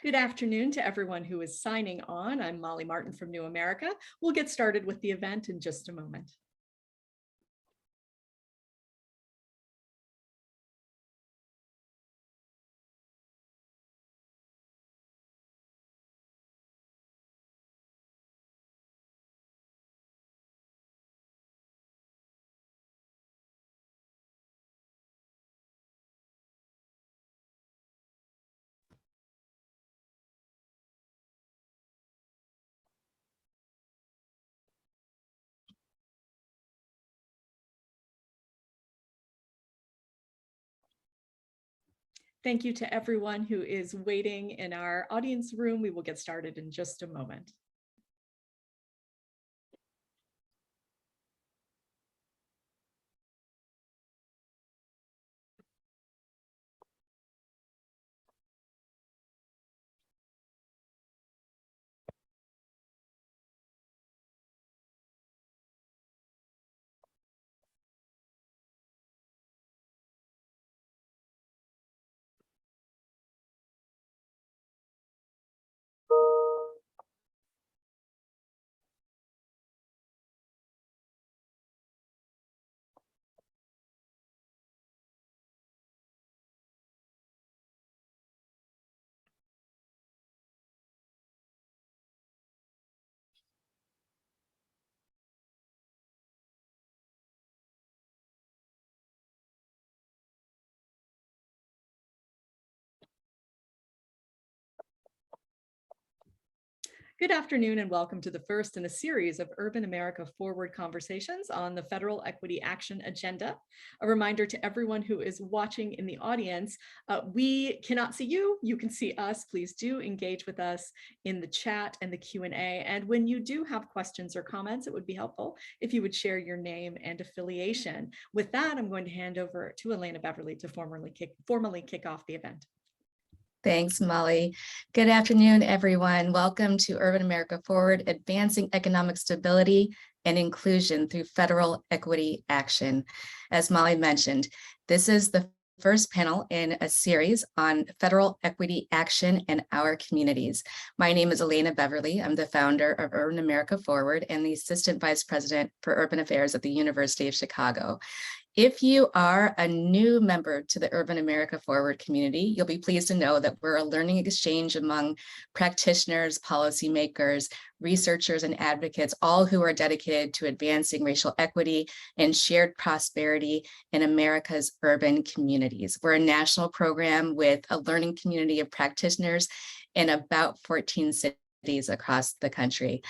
Good afternoon to everyone who is signing on. I'm Molly Martin from New America. We'll get started with the event in just a moment. Thank you to everyone who is waiting in our audience room. We will get started in just a moment. Good afternoon and welcome to the first in a series of Urban America Forward conversations on the Federal Equity Action Agenda. A reminder to everyone who is watching in the audience, we cannot see you, you can see us. Please do engage with us in the chat and the Q&A. And when you do have questions or comments, it would be helpful if you would share your name and affiliation. With that, I'm going to hand over to Elena Beverly to formally kick off the event. Thanks, Molly. Good afternoon, everyone. Welcome to Urban America Forward, Advancing Economic Stability and Inclusion through Federal Equity Action. As Molly mentioned, this is the first panel in a series on federal equity action in our communities. My name is Elena Beverly. I'm the founder of Urban America Forward and the Assistant Vice President for Urban Affairs at the University of Chicago. If you are a new member to the Urban America Forward community, you'll be pleased to know that we're a learning exchange among practitioners, policymakers, researchers, and advocates, all who are dedicated to advancing racial equity and shared prosperity in America's urban communities. We're a national program with a learning community of practitioners in about 14 cities across the country.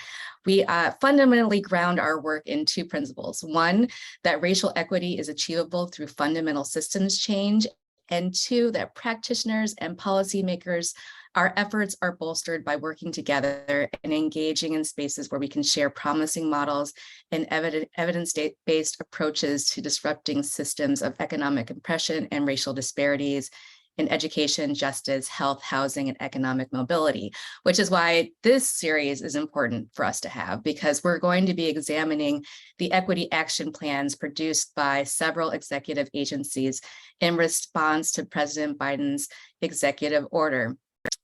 We fundamentally ground our work in two principles. One, that racial equity is achievable through fundamental systems change, and two, that practitioners and policymakers, our efforts are bolstered by working together and engaging in spaces where we can share promising models and evidence-based approaches to disrupting systems of economic oppression and racial disparities in education, justice, health, housing, and economic mobility, which is why this series is important for us to have, because we're going to be examining the equity action plans produced by several executive agencies in response to President Biden's executive order.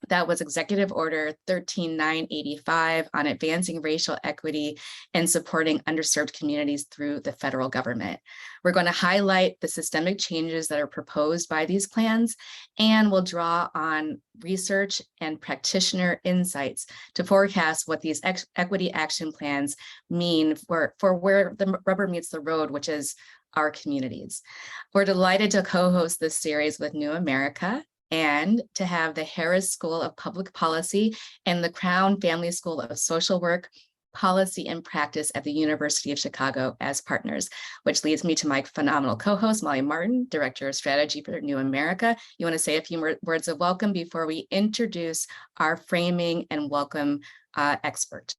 That was Executive Order 13985 on advancing racial equity and supporting underserved communities through the federal government. We're going to highlight the systemic changes that are proposed by these plans, and we'll draw on research and practitioner insights to forecast what these equity action plans mean for where the rubber meets the road, which is our communities. We're delighted to co-host this series with New America, and to have the Harris School of Public Policy and the Crown Family School of Social Work, Policy and Practice at the University of Chicago as partners, which leads me to my phenomenal co-host, Molly Martin, Director of Strategy for New America. You want to say a few words of welcome before we introduce our framing and welcome expert?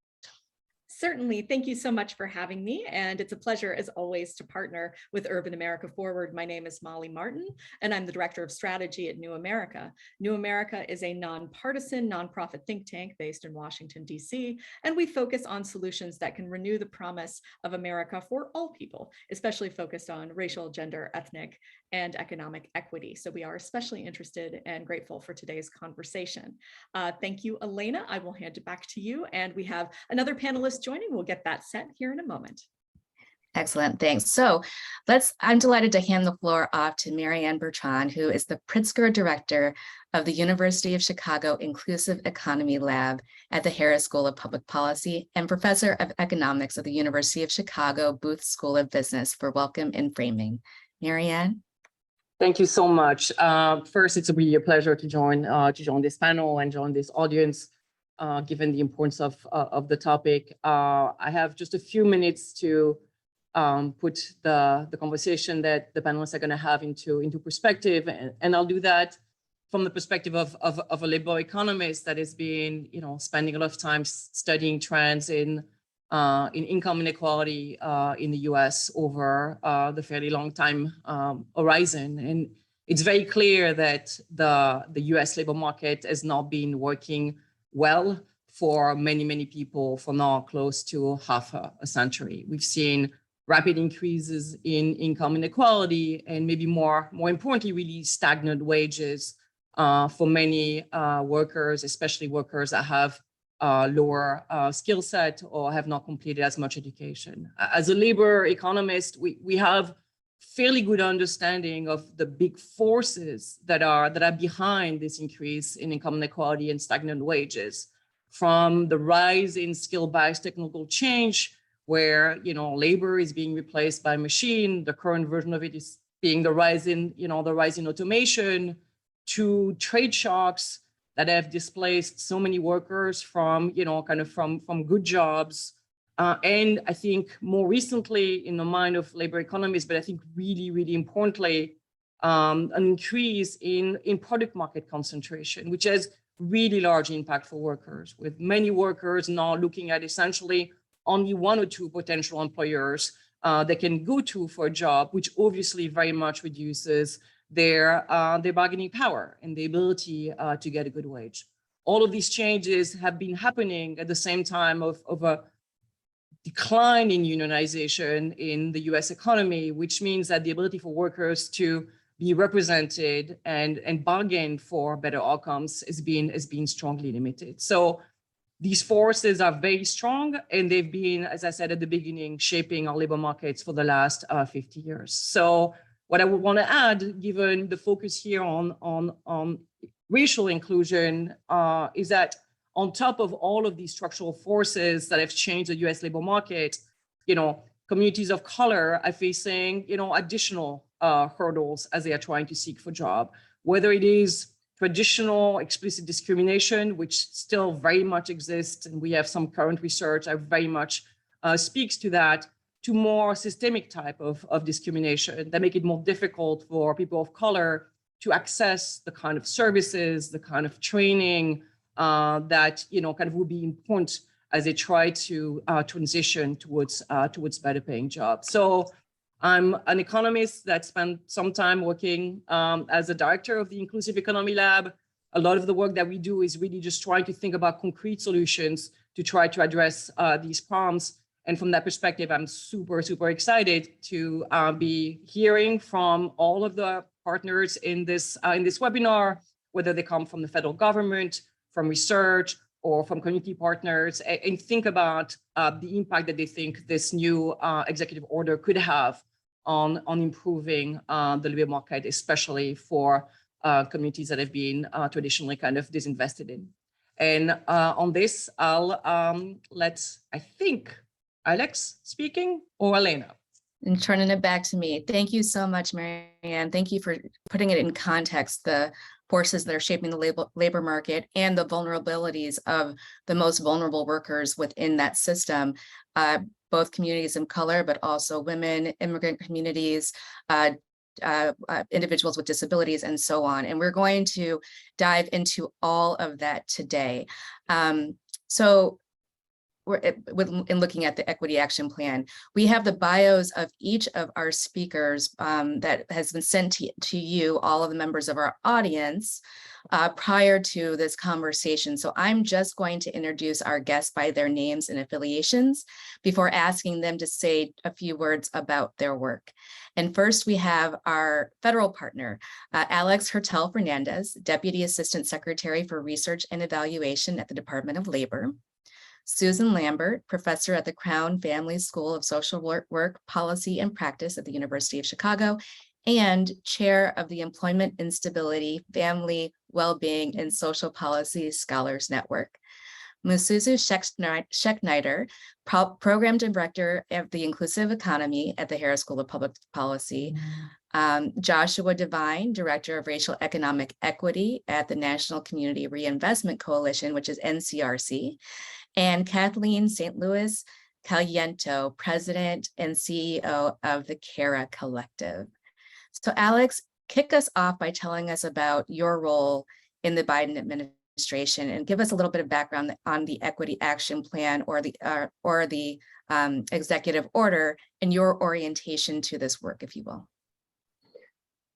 Certainly. Thank you so much for having me. And it's a pleasure, as always, to partner with Urban America Forward. My name is Molly Martin, and I'm the Director of Strategy at New America. New America is a nonpartisan, nonprofit think tank based in Washington, D.C., and we focus on solutions that can renew the promise of America for all people, especially focused on racial, gender, ethnic, and economic equity. So we are especially interested and grateful for today's conversation. Thank you, Elena. I will hand it back to you. And we have another panelist joining. We'll get that set here in a moment. Excellent, thanks. So I'm delighted to hand the floor off to Marianne Bertrand, who is the Pritzker Director of the University of Chicago Inclusive Economy Lab at the Harris School of Public Policy and Professor of Economics at the University of Chicago Booth School of Business for Welcome and Framing. Marianne? Thank you so much. First, it's really a pleasure to join this panel and join this audience, given the importance of the topic. I have just a few minutes to put the conversation that the panelists are going to have into perspective, and I'll do that from the perspective of a labor economist that has been, spending a lot of time studying trends in income inequality in the U.S. over the fairly long time horizon. And it's very clear that the U.S. labor market has not been working well for many, many people for now close to half a century. We've seen rapid increases in income inequality and maybe more importantly, really stagnant wages for many workers, especially workers that have lower skill set or have not completed as much education. As a labor economist, we have fairly good understanding of the big forces that are behind this increase in income inequality and stagnant wages, from the rise in skill-based technical change, where labor is being replaced by machine. The current version of it is being the rise in automation, to trade shocks that have displaced so many workers from from good jobs. And I think more recently in the mind of labor economists, but I think really, really importantly, an increase in product market concentration, which has really large impact for workers, with many workers now looking at essentially only one or two potential employers they can go to for a job, which obviously very much reduces their bargaining power and the ability to get a good wage. All of these changes have been happening at the same time of a decline in unionization in the US economy, which means that the ability for workers to be represented and bargain for better outcomes has been strongly limited. So these forces are very strong, and they've been, as I said at the beginning, shaping our labor markets for the last 50 years. So what I would want to add, given the focus here on racial inclusion, is that on top of all of these structural forces that have changed the US labor market, communities of color are facing, additional hurdles as they are trying to seek for job, whether it is traditional explicit discrimination, which still very much exists, and we have some current research that very much speaks to that, to more systemic type of discrimination that make it more difficult for people of color to access the kind of services, the kind of training that would be important as they try to transition towards better paying jobs. So I'm an economist that spent some time working as a director of the Inclusive Economy Lab. A lot of the work that we do is really just trying to think about concrete solutions to try to address these problems. And from that perspective, I'm super, super excited to be hearing from all of the partners in this webinar, whether they come from the federal government, from research, or from community partners, and think about the impact that they think this new executive order could have on improving the labor market, especially for communities that have been traditionally kind of disinvested in. And on this, I'll let, I think, Alex speaking, or Elena? And turning it back to me. Thank you so much, Marianne. Thank you for putting it in context, the forces that are shaping the labor market and the vulnerabilities of the most vulnerable workers within that system, both communities of color, but also women, immigrant communities, individuals with disabilities, and so on. And we're going to dive into all of that today. So in looking at the Equity Action Plan. We have the bios of each of our speakers that has been sent to you, all of the members of our audience, prior to this conversation. So I'm just going to introduce our guests by their names and affiliations before asking them to say a few words about their work. And first we have our federal partner, Alex Hertel-Fernandez, Deputy Assistant Secretary for Research and Evaluation at the Department of Labor. Susan Lambert, professor at the Crown Family School of Social Work, Policy and Practice at the University of Chicago, and chair of the Employment Instability, Family Wellbeing and Social Policy Scholars Network. Misuzu Schexnider, program director of the Inclusive Economy at the Harris School of Public Policy. Joshua Devine, director of Racial Economic Equity at the National Community Reinvestment Coalition, which is NCRC. And Kathleen St. Louis Caliento, president and CEO of the Cara Collective. So Alex, kick us off by telling us about your role in the Biden administration and give us a little bit of background on the Equity Action Plan or the executive order and your orientation to this work, if you will.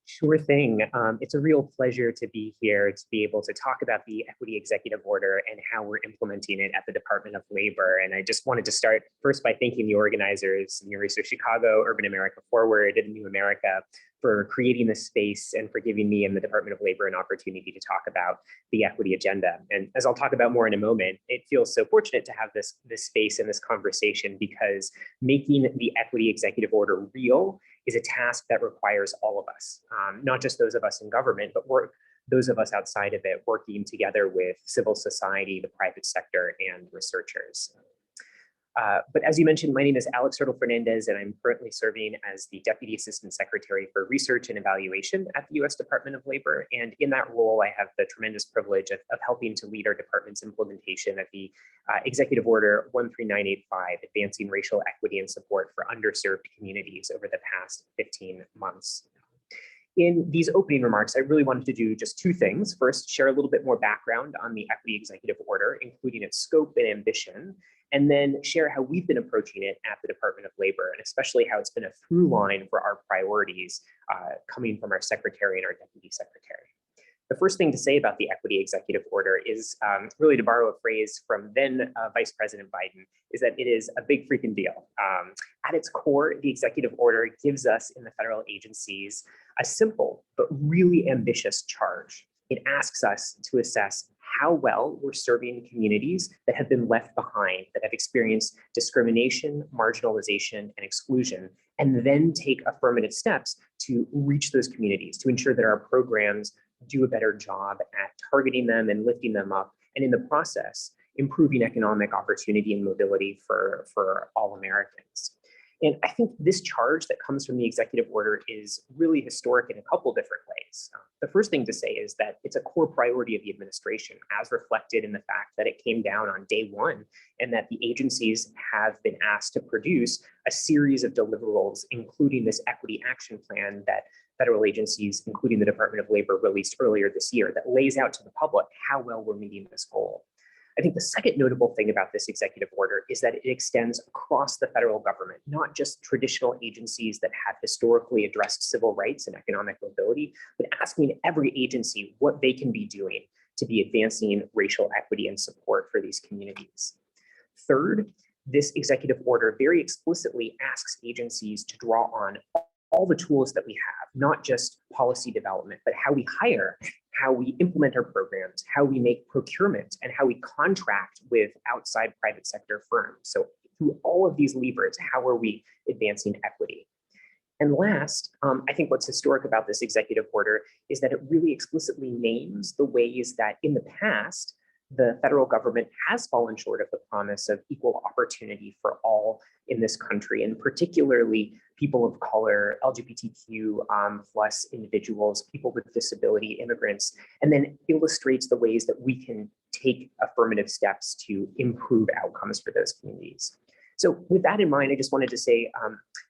Sure thing. It's a real pleasure to be here to be able to talk about the Equity Executive Order and how we're implementing it at the Department of Labor. And I just wanted to start first by thanking the organizers, University of Chicago, Urban America Forward, and New America for creating this space and for giving me and the Department of Labor an opportunity to talk about the equity agenda. And as I'll talk about more in a moment, it feels so fortunate to have this space and this conversation because making the Equity Executive Order real is a task that requires all of us, not just those of us in government, but those of us outside of it working together with civil society, the private sector, and researchers. But as you mentioned, my name is Alex Hertel-Fernandez, and I'm currently serving as the Deputy Assistant Secretary for Research and Evaluation at the U.S. Department of Labor. And in that role, I have the tremendous privilege of helping to lead our department's implementation of the Executive Order 13985, Advancing Racial Equity and Support for Underserved Communities over the past 15 months. In these opening remarks, I really wanted to do just two things. First, share a little bit more background on the Equity Executive Order, including its scope and ambition, and then share how we've been approaching it at the Department of Labor, and especially how it's been a through line for our priorities coming from our Secretary and our Deputy Secretary. The first thing to say about the Equity Executive Order is really to borrow a phrase from then Vice President Biden, is that it is a big freaking deal. At its core, the Executive Order gives us in the federal agencies a simple but really ambitious charge. It asks us to assess how well we're serving communities that have been left behind, that have experienced discrimination, marginalization, and exclusion, and then take affirmative steps to reach those communities, to ensure that our programs do a better job at targeting them and lifting them up, and in the process, improving economic opportunity and mobility for all Americans. And I think this charge that comes from the executive order is really historic in a couple different ways. The first thing to say is that it's a core priority of the administration, as reflected in the fact that it came down on day one, and that the agencies have been asked to produce a series of deliverables, including this equity action plan that federal agencies, including the Department of Labor, released earlier this year that lays out to the public how well we're meeting this goal. I think the second notable thing about this executive order is that it extends across the federal government, not just traditional agencies that have historically addressed civil rights and economic mobility, but asking every agency what they can be doing to be advancing racial equity and support for these communities. Third, this executive order very explicitly asks agencies to draw on all the tools that we have, not just policy development, but how we hire, how we implement our programs, how we make procurement, and how we contract with outside private sector firms. So through all of these levers, how are we advancing equity? And last, I think what's historic about this executive order is that it really explicitly names the ways that in the past, the federal government has fallen short of the promise of equal opportunity for all in this country, and particularly people of color, LGBTQ plus individuals, people with disability, immigrants, and then illustrates the ways that we can take affirmative steps to improve outcomes for those communities. So with that in mind, I just wanted to say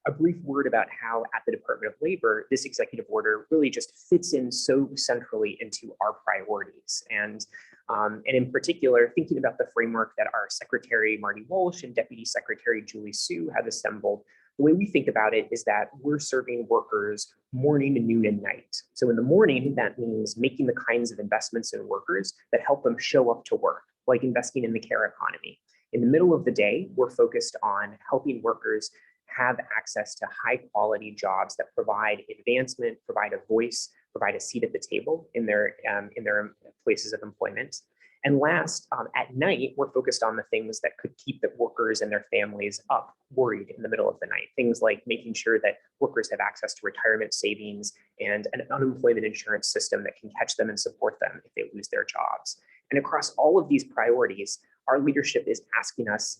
a brief word about how at the Department of Labor, this executive order really just fits in so centrally into our priorities. And And in particular, thinking about the framework that our Secretary Marty Walsh and Deputy Secretary Julie Sue have assembled, the way we think about it is that we're serving workers morning, noon, and night. So in the morning, that means making the kinds of investments in workers that help them show up to work, like investing in the care economy. In the middle of the day, we're focused on helping workers have access to high quality jobs that provide advancement, provide a voice, provide a seat at the table in their places of employment. And last, at night, we're focused on the things that could keep the workers and their families up, worried in the middle of the night. Things like making sure that workers have access to retirement savings and an unemployment insurance system that can catch them and support them if they lose their jobs. And across all of these priorities, our leadership is asking us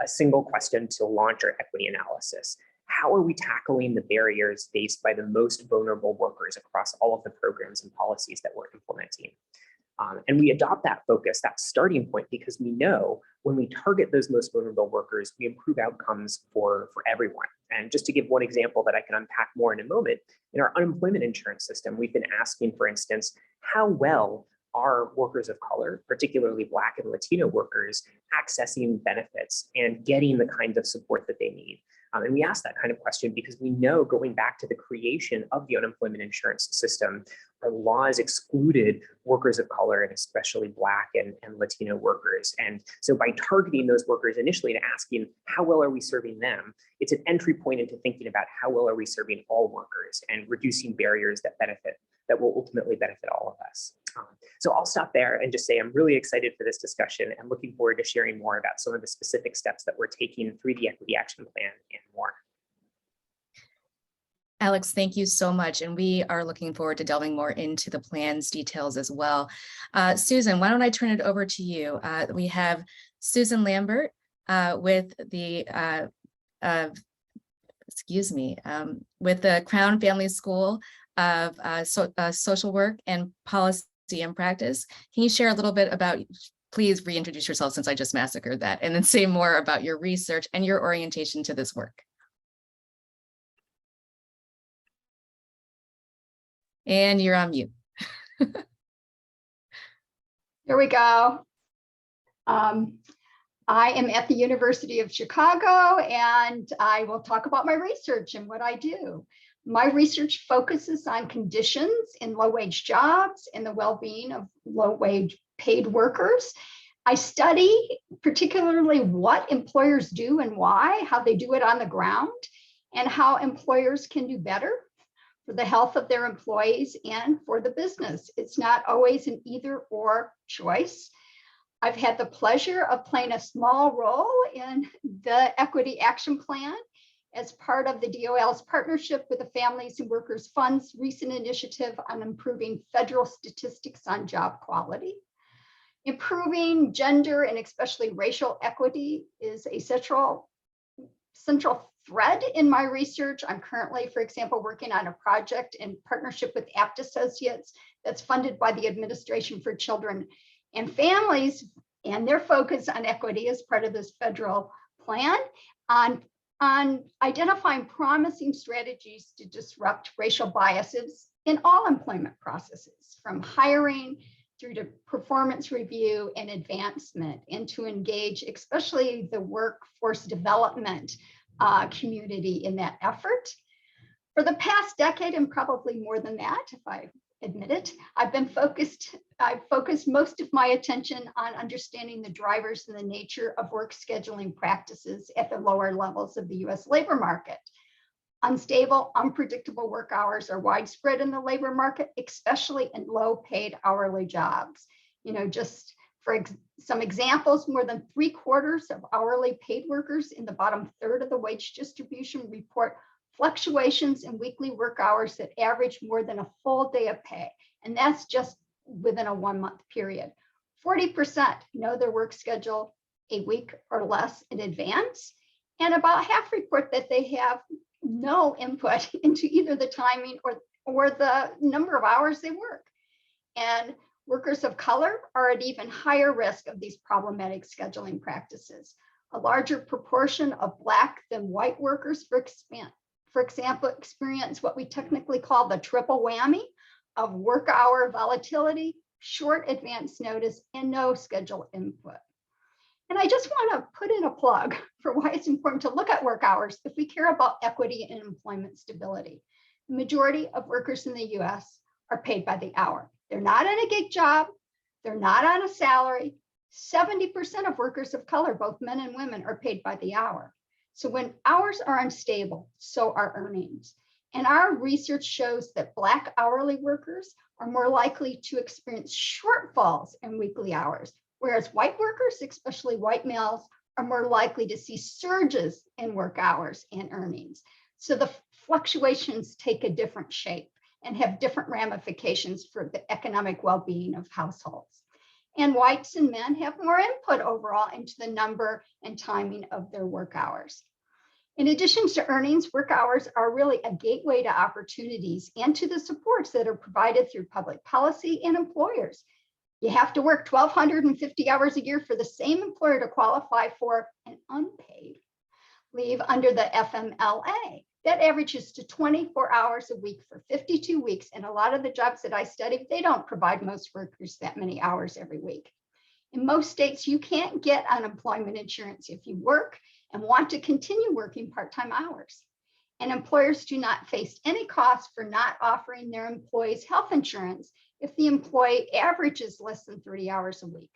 a single question to launch our equity analysis. How are we tackling the barriers faced by the most vulnerable workers across all of the programs and policies that we're implementing? And we adopt that focus, that starting point, because we know when we target those most vulnerable workers, we improve outcomes for everyone. And just to give one example that I can unpack more in a moment, in our unemployment insurance system, we've been asking, for instance, how well are workers of color, particularly Black and Latino workers, accessing benefits and getting the kind of support that they need? And we ask that kind of question because we know, going back to the creation of the unemployment insurance system, our laws excluded workers of color and especially Black and Latino workers. And so by targeting those workers initially and asking how well are we serving them, it's an entry point into thinking about how well are we serving all workers and reducing barriers that will ultimately benefit all of us. So I'll stop there and just say I'm really excited for this discussion and looking forward to sharing more about some of the specific steps that we're taking through the Equity Action Plan and more. Alex, thank you so much. And we are looking forward to delving more into the plan's details as well. Susan, why don't I turn it over to you? We have Susan Lambert with the, with the Crown Family School of Social Work and Policy and Practice. Can you share a little bit about, please reintroduce yourself since I just massacred that, and then say more about your research and your orientation to this work. And you're on mute. Here we go. I am at the University of Chicago, and I will talk about my research and what I do. My research focuses on conditions in low-wage jobs and the well-being of low-wage paid workers. I study particularly what employers do and why, how they do it on the ground, and how employers can do better for the health of their employees and for the business. It's not always an either-or choice. I've had the pleasure of playing a small role in the Equity Action Plan as part of the DOL's partnership with the Families and Workers Fund's recent initiative on improving federal statistics on job quality. Improving gender and especially racial equity is a central thread in my research. I'm currently, for example, working on a project in partnership with Apt Associates that's funded by the Administration for Children and Families, and their focus on equity as part of this federal plan on identifying promising strategies to disrupt racial biases in all employment processes, from hiring through to performance review and advancement, and to engage especially the workforce development community in that effort. For the past decade, and probably more than that, if I admit it, I've focused most of my attention on understanding the drivers and the nature of work scheduling practices at the lower levels of the US labor market. Unstable, unpredictable work hours are widespread in the labor market, especially in low-paid hourly jobs. You know, just for some examples, more than 3/4 of hourly paid workers in the bottom third of the wage distribution report fluctuations in weekly work hours that average more than a full day of pay. And that's just within a 1-month period. 40% know their work schedule a week or less in advance. And about half report that they have no input into either the timing or the number of hours they work. And workers of color are at even higher risk of these problematic scheduling practices. A larger proportion of Black than white workers, for example, experience what we technically call the triple whammy of work hour volatility, short advance notice, and no schedule input. And I just want to put in a plug for why it's important to look at work hours if we care about equity and employment stability. The majority of workers in the US are paid by the hour. They're not in a gig job. They're not on a salary. 70% of workers of color, both men and women, are paid by the hour. So when hours are unstable, so are earnings. And our research shows that Black hourly workers are more likely to experience shortfalls in weekly hours, whereas white workers, especially white males, are more likely to see surges in work hours and earnings. So the fluctuations take a different shape and have different ramifications for the economic well-being of households. And whites and men have more input overall into the number and timing of their work hours. In addition to earnings, work hours are really a gateway to opportunities and to the supports that are provided through public policy and employers. You have to work 1,250 hours a year for the same employer to qualify for an unpaid leave under the FMLA. That averages to 24 hours a week for 52 weeks. And a lot of the jobs that I studied, they don't provide most workers that many hours every week. In most states, you can't get unemployment insurance if you work and want to continue working part-time hours. And employers do not face any cost for not offering their employees health insurance if the employee averages less than 30 hours a week.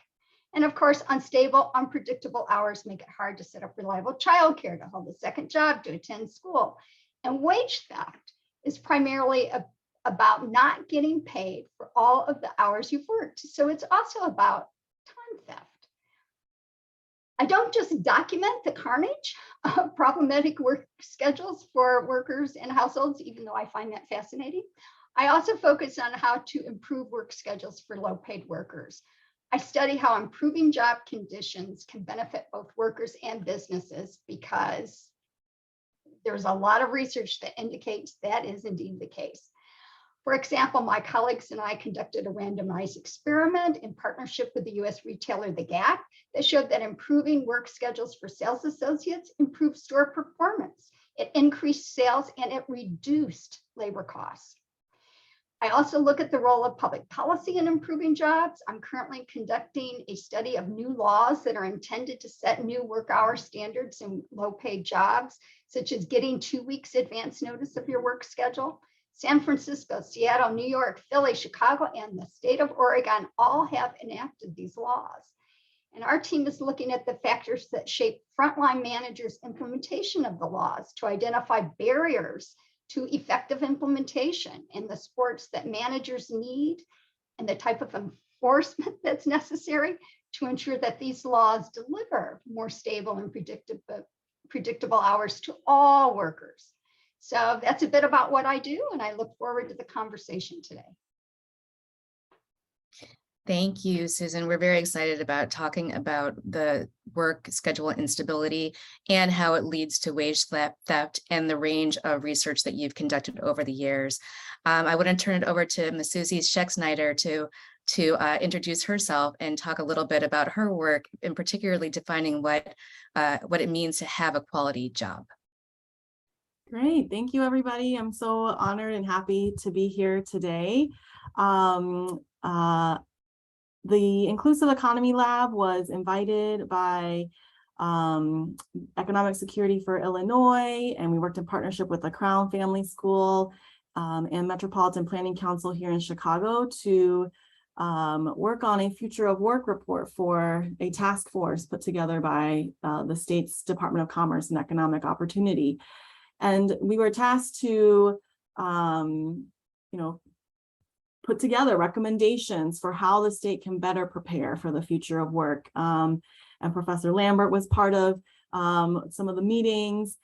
And of course, unstable, unpredictable hours make it hard to set up reliable childcare, to hold a second job, to attend school. And wage theft is primarily about not getting paid for all of the hours you've worked. So it's also about time theft. I don't just document the carnage of problematic work schedules for workers and households, even though I find that fascinating. I also focus on how to improve work schedules for low-paid workers. I study how improving job conditions can benefit both workers and businesses, because there's a lot of research that indicates that is indeed the case. For example, my colleagues and I conducted a randomized experiment in partnership with the US retailer, The Gap, that showed that improving work schedules for sales associates improved store performance. It increased sales and it reduced labor costs. I also look at the role of public policy in improving jobs. I'm currently conducting a study of new laws that are intended to set new work hour standards in low-paid jobs, such as getting 2 weeks advance notice of your work schedule. San Francisco, Seattle, New York, Philly, Chicago, and the state of Oregon all have enacted these laws. And our team is looking at the factors that shape frontline managers' implementation of the laws to identify barriers to effective implementation and the supports that managers need and the type of enforcement that's necessary to ensure that these laws deliver more stable and predictable hours to all workers. So that's a bit about what I do, and I look forward to the conversation today. Thank you, Susan. We're very excited about talking about the work schedule instability and how it leads to wage theft and the range of research that you've conducted over the years. I want to turn it over to Misuzu Schexnider to introduce herself and talk a little bit about her work, and particularly defining what it means to have a quality job. Great. Thank you, everybody. I'm so honored and happy to be here today. The Inclusive Economy Lab was invited by Economic Security for Illinois, and we worked in partnership with the Crown Family School and Metropolitan Planning Council here in Chicago to work on a future of work report for a task force put together by the state's Department of Commerce and Economic Opportunity. And we were tasked to, put together recommendations for how the state can better prepare for the future of work. And Professor Lambert was part of some of the meetings.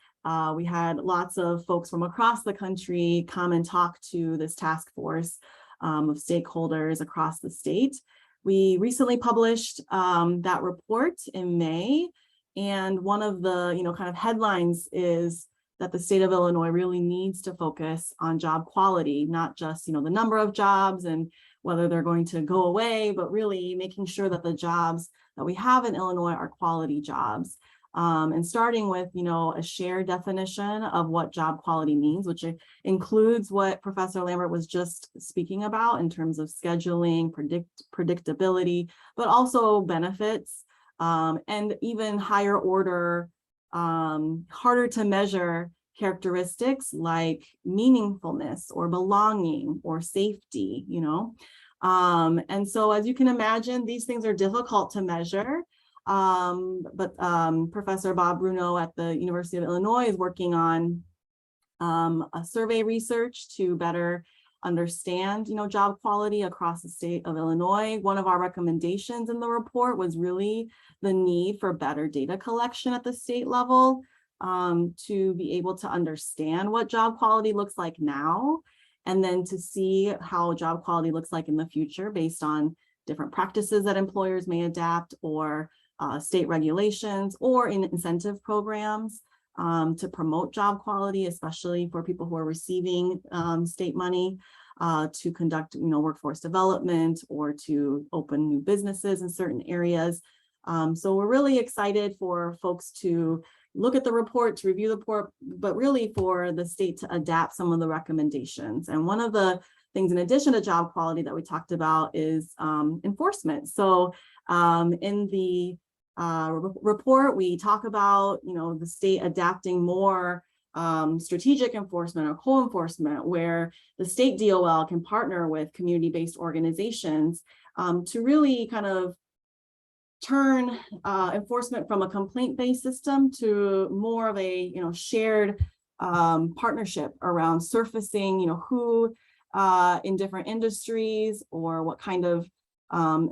We had lots of folks from across the country come and talk to this task force of stakeholders across the state. We recently published that report in May. And one of the kind of headlines is that the state of Illinois really needs to focus on job quality, not just the number of jobs and whether they're going to go away, but really making sure that the jobs that we have in Illinois are quality jobs. And starting with, a shared definition of what job quality means, which includes what Professor Lambert was just speaking about in terms of scheduling, predictability, but also benefits, and even higher order, harder to measure characteristics like meaningfulness or belonging or safety, And so as you can imagine, these things are difficult to measure. But Professor Bob Bruno at the University of Illinois is working on a survey research to better understand, job quality across the state of Illinois. One of our recommendations in the report was really the need for better data collection at the state level to be able to understand what job quality looks like now, and then to see how job quality looks like in the future based on different practices that employers may adapt, or state regulations, or in incentive programs to promote job quality, especially for people who are receiving state money to conduct, workforce development or to open new businesses in certain areas. So we're really excited for folks to look at the report, to review the report, but really for the state to adapt some of the recommendations. And one of the things in addition to job quality that we talked about is enforcement. So in the report, we talk about, the state adapting more strategic enforcement or co-enforcement, where the state DOL can partner with community-based organizations to really kind of turn enforcement from a complaint-based system to more of a, shared partnership around surfacing, who in different industries or what kind of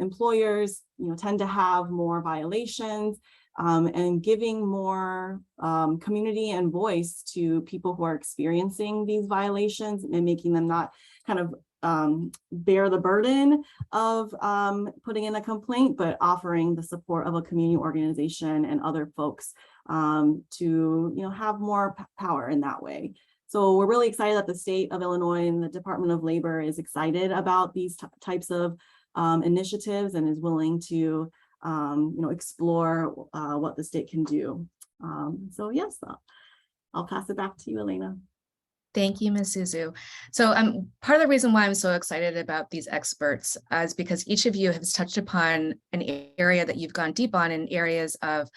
employers, tend to have more violations, and giving more community and voice to people who are experiencing these violations, and making them not kind of bear the burden of putting in a complaint, but offering the support of a community organization and other folks to have more power in that way. So we're really excited that the state of Illinois and the Department of Labor is excited about these types of initiatives and is willing to explore what the state can do. So yes, I'll pass it back to you, Elena. Thank you, Misuzu. So part of the reason why I'm so excited about these experts is because each of you has touched upon an area that you've gone deep on in areas of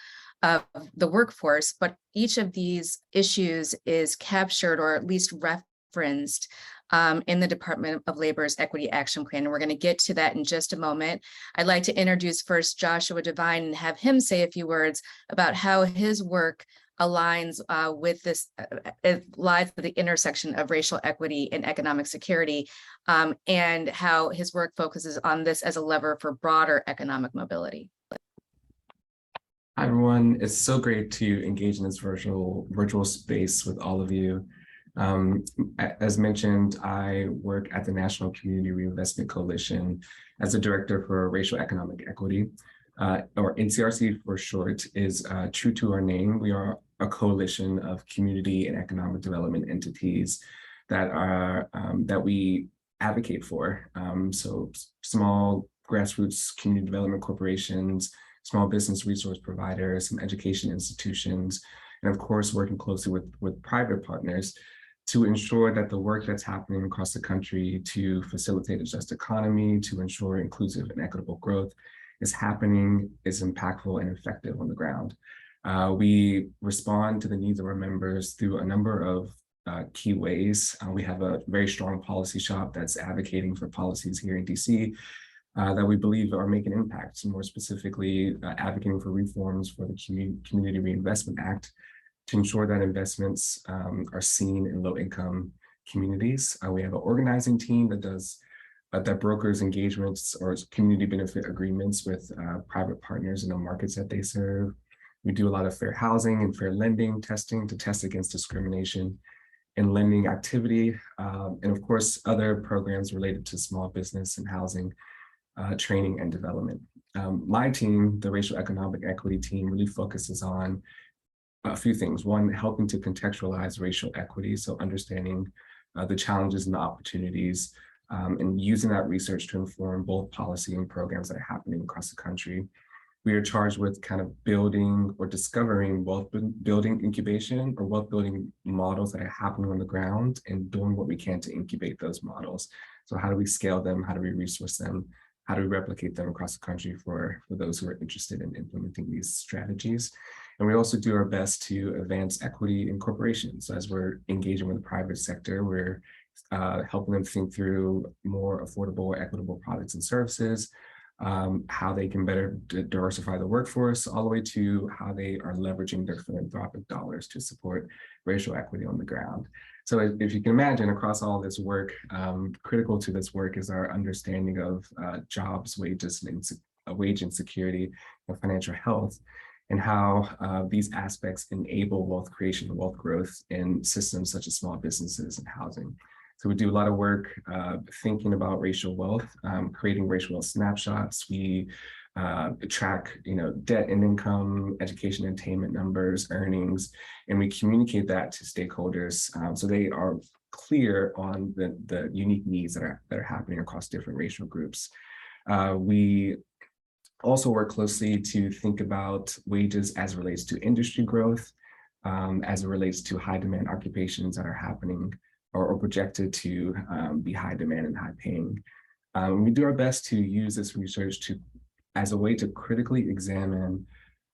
the workforce, but each of these issues is captured or at least referenced in the Department of Labor's Equity Action Plan. And we're going to get to that in just a moment. I'd like to introduce first Joshua Devine and have him say a few words about how his work aligns with this, it lies at the intersection of racial equity and economic security, and how his work focuses on this as a lever for broader economic mobility. Hi, everyone. It's so great to engage in this virtual space with all of you. As mentioned, I work at the National Community Reinvestment Coalition as a director for racial economic equity, or NCRC for short. Is true to our name. We are a coalition of community and economic development entities that are that we advocate for. So small grassroots community development corporations, small business resource providers, some education institutions, and of course, working closely with private partners to ensure that the work that's happening across the country to facilitate a just economy, to ensure inclusive and equitable growth is happening, is impactful and effective on the ground. We respond to the needs of our members through a number of key ways. We have a very strong policy shop that's advocating for policies here in DC that we believe are making impacts, more specifically advocating for reforms for the Community Reinvestment Act to ensure that investments are seen in low-income communities. We have an organizing team that does that brokers engagements or community benefit agreements with private partners in the markets that they serve. We do a lot of fair housing and fair lending testing to test against discrimination in lending activity, and of course, other programs related to small business and housing, training and development. My team, the Racial Economic Equity team, really focuses on a few things. One, helping to contextualize racial equity, so understanding the challenges and the opportunities, and using that research to inform both policy and programs that are happening across the country. we are charged with kind of building or discovering wealth building incubation or wealth building models that are happening on the ground and doing what we can to incubate those models. So how do we scale them? How do we resource them? How do we replicate them across the country for those who are interested in implementing these strategies? And we also do our best to advance equity in corporations. So as we're engaging with the private sector, we're helping them think through more affordable, equitable products and services, how they can better diversify the workforce, all the way to how they are leveraging their philanthropic dollars to support racial equity on the ground. So if you can imagine, across all this work, critical to this work is our understanding of jobs, wages, and wage insecurity, and financial health, and how these aspects enable wealth creation and wealth growth in systems such as small businesses and housing. So we do a lot of work thinking about racial wealth, creating racial wealth snapshots. We track, debt and income, education and attainment numbers, earnings, and we communicate that to stakeholders so they are clear on the unique needs that are happening across different racial groups. We also work closely to think about wages as it relates to industry growth, as it relates to high demand occupations that are happening or projected to be high demand and high paying. We do our best to use this research as a way to critically examine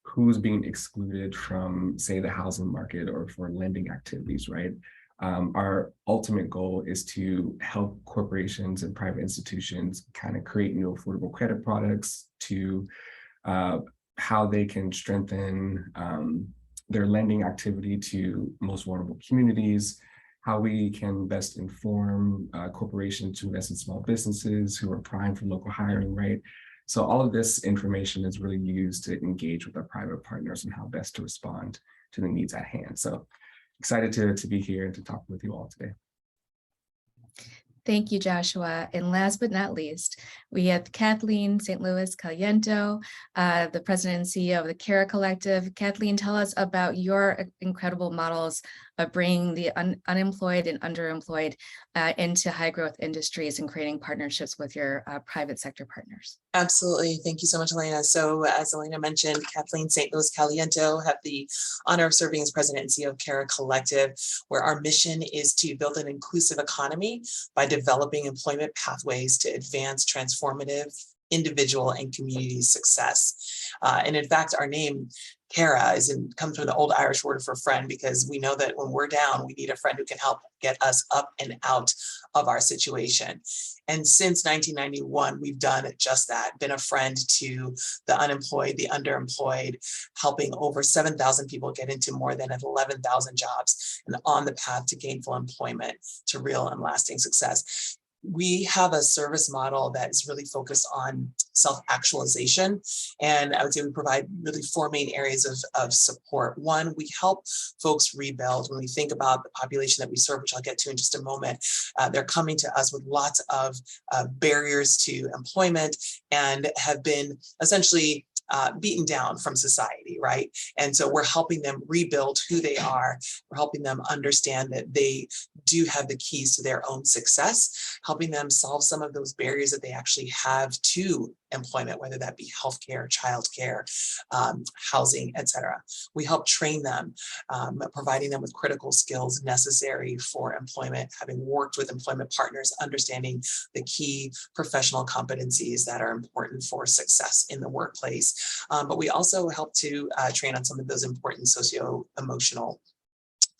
who's being excluded from, say, the housing market or for lending activities, right? Our ultimate goal is to help corporations and private institutions kind of create new affordable credit products, to how they can strengthen their lending activity to most vulnerable communities, how we can best inform corporations to invest in small businesses who are primed for local hiring, right? So all of this information is really used to engage with our private partners and how best to respond to the needs at hand. So excited to be here and to talk with you all today. Thank you, Joshua. And last but not least, we have Kathleen St. Louis Caliento, the president and CEO of the Cara Collective. Kathleen, tell us about your incredible models of bringing the unemployed and underemployed into high growth industries and creating partnerships with your private sector partners. Absolutely. Thank you so much, Elena. So as Elena mentioned, Kathleen St. Louis Caliento, have the honor of serving as president and CEO of Cara Collective, where our mission is to build an inclusive economy by developing employment pathways to advance transformative individual and community success. And in fact, our name, Cara, comes from the old Irish word for friend, because we know that when we're down, we need a friend who can help get us up and out of our situation. And since 1991, we've done just that, been a friend to the unemployed, the underemployed, helping over 7,000 people get into more than 11,000 jobs and on the path to gainful employment, to real and lasting success. We have a service model that is really focused on self-actualization. And I would say we provide really four main areas of support. One, we help folks rebuild. When we think about the population that we serve, which I'll get to in just a moment, they're coming to us with lots of barriers to employment and have been essentially beaten down from society, right? And so we're helping them rebuild who they are. We're helping them understand that they do have the keys to their own success, helping them solve some of those barriers that they actually have to employment, whether that be healthcare, childcare, housing, etc. We help train them, providing them with critical skills necessary for employment, having worked with employment partners, understanding the key professional competencies that are important for success in the workplace. But we also help to train on some of those important socio-emotional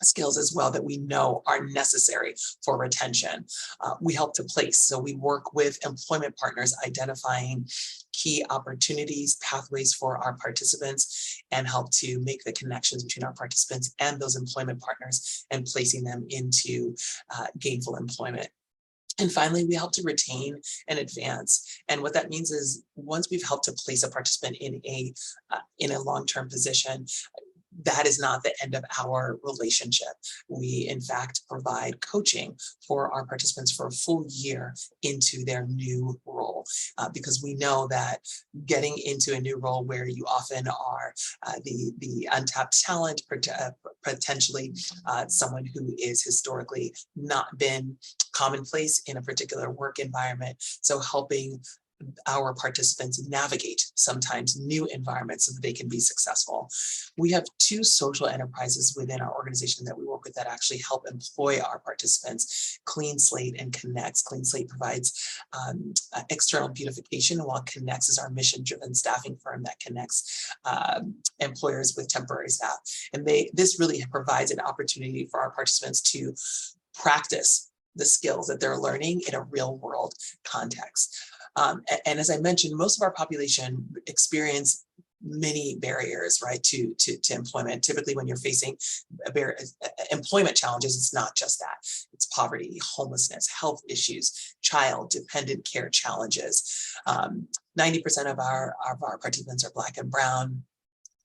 skills as well that we know are necessary for retention. We help to place. So we work with employment partners, identifying key opportunities, pathways for our participants, and help to make the connections between our participants and those employment partners and placing them into gainful employment. And finally, we help to retain and advance. And what that means is once we've helped to place a participant in a long-term position, that is not the end of our relationship. We, in fact, provide coaching for our participants for a full year into their new role, because we know that getting into a new role where you often are the untapped talent, potentially someone who is historically not been commonplace in a particular work environment. So helping our participants navigate sometimes new environments so that they can be successful. We have 2 social enterprises within our organization that we work with that actually help employ our participants, Clean Slate and Connects. Clean Slate provides external beautification, while Connects is our mission-driven staffing firm that connects employers with temporary staff. And this really provides an opportunity for our participants to practice the skills that they're learning in a real world context. And as I mentioned, most of our population experience many barriers, right, to employment. Typically, when you're facing employment challenges, it's not just that. It's poverty, homelessness, health issues, child dependent care challenges. 90% of our participants are Black and Brown.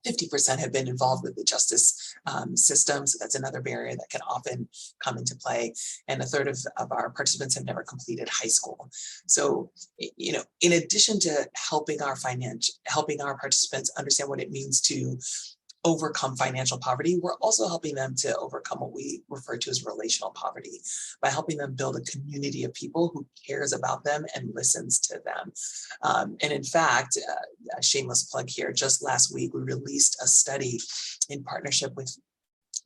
50% have been involved with the justice system, so that's another barrier that can often come into play. And a third of our participants have never completed high school. So, you know, in addition to helping our participants understand what it means to overcome financial poverty, we're also helping them to overcome what we refer to as relational poverty by helping them build a community of people who cares about them and listens to them. And in fact, a shameless plug here, just last week, we released a study in partnership with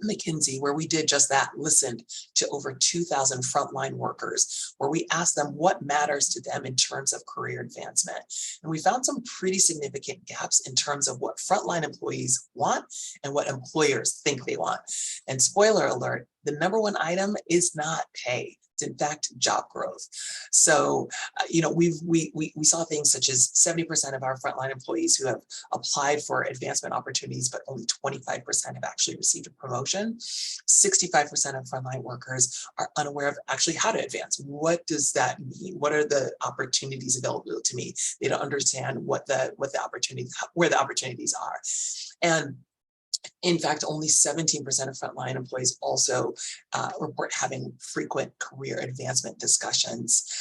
McKinsey, where we did just that, listened to over 2,000 frontline workers, where we asked them what matters to them in terms of career advancement. And we found some pretty significant gaps in terms of what frontline employees want and what employers think they want. And spoiler alert, the number one item is not pay. It's in fact job growth. So, you know, we saw things such as 70% of our frontline employees who have applied for advancement opportunities, but only 25% have actually received a promotion. 65% of frontline workers are unaware of actually how to advance. What does that mean? What are the opportunities available to me? They don't understand what the opportunities, where the opportunities are. And in fact, only 17% of frontline employees also report having frequent career advancement discussions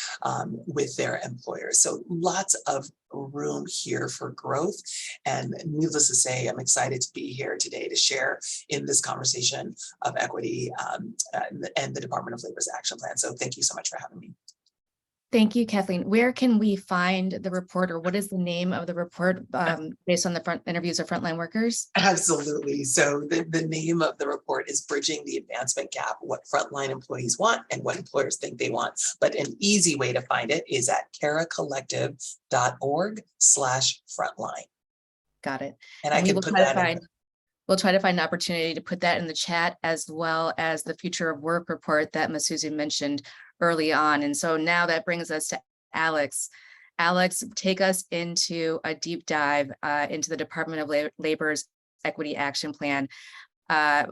with their employers. So lots of room here for growth. And needless to say, I'm excited to be here today to share in this conversation of equity and the Department of Labor's action plan. So thank you so much for having me. Thank you, Kathleen. Where can we find the report, or what is the name of the report based on the interviews of frontline workers? Absolutely. So the name of the report is Bridging the Advancement Gap, What Frontline Employees Want and What Employers Think They Want. But an easy way to find it is at caracollective.org/frontline. Got it. And I can put that in. We'll try to find an opportunity to put that in the chat, as well as the Future of Work report that Misuzu mentioned early on. And so now that brings us to Alex. Alex, take us into a deep dive into the Department of Labor's Equity Action Plan.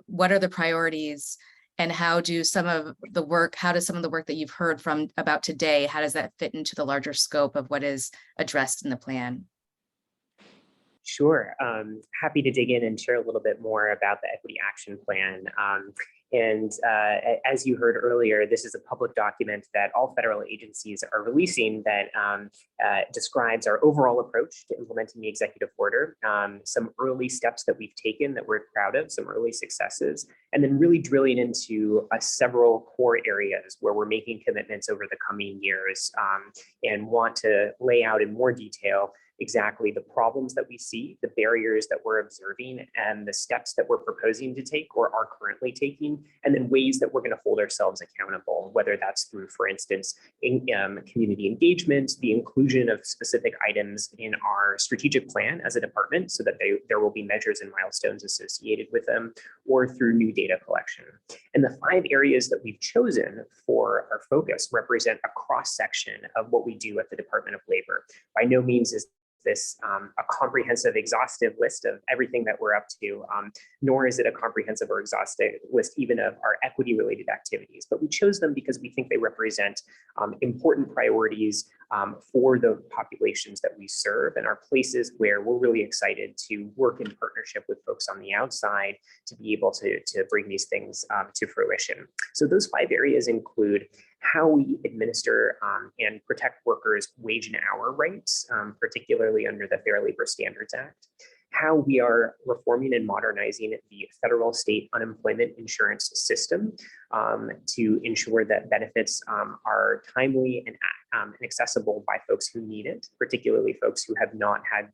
What are the priorities, and how does some of the work that you've heard about today, how does that fit into the larger scope of what is addressed in the plan? Sure. Happy to dig in and share a little bit more about the Equity Action Plan. As you heard earlier, this is a public document that all federal agencies are releasing that describes our overall approach to implementing the executive order, some early steps that we've taken that we're proud of, some early successes, and then really drilling into several core areas where we're making commitments over the coming years and want to lay out in more detail exactly the problems that we see, the barriers that we're observing, and the steps that we're proposing to take or are currently taking, and then ways that we're going to hold ourselves accountable, whether that's through, for instance, community engagement, the inclusion of specific items in our strategic plan as a department so that there will be measures and milestones associated with them, or through new data collection. And the 5 areas that we've chosen for our focus represent a cross-section of what we do at the Department of Labor. By no means is this a comprehensive, exhaustive list of everything that we're up to, nor is it a comprehensive or exhaustive list even of our equity-related activities. But we chose them because we think they represent important priorities for the populations that we serve, and are places where we're really excited to work in partnership with folks on the outside to be able to bring these things to fruition. So those 5 areas include how we administer and protect workers' wage and hour rights, particularly under the Fair Labor Standards Act, how we are reforming and modernizing the federal state unemployment insurance system to ensure that benefits are timely and accessible by folks who need it, particularly folks who have not had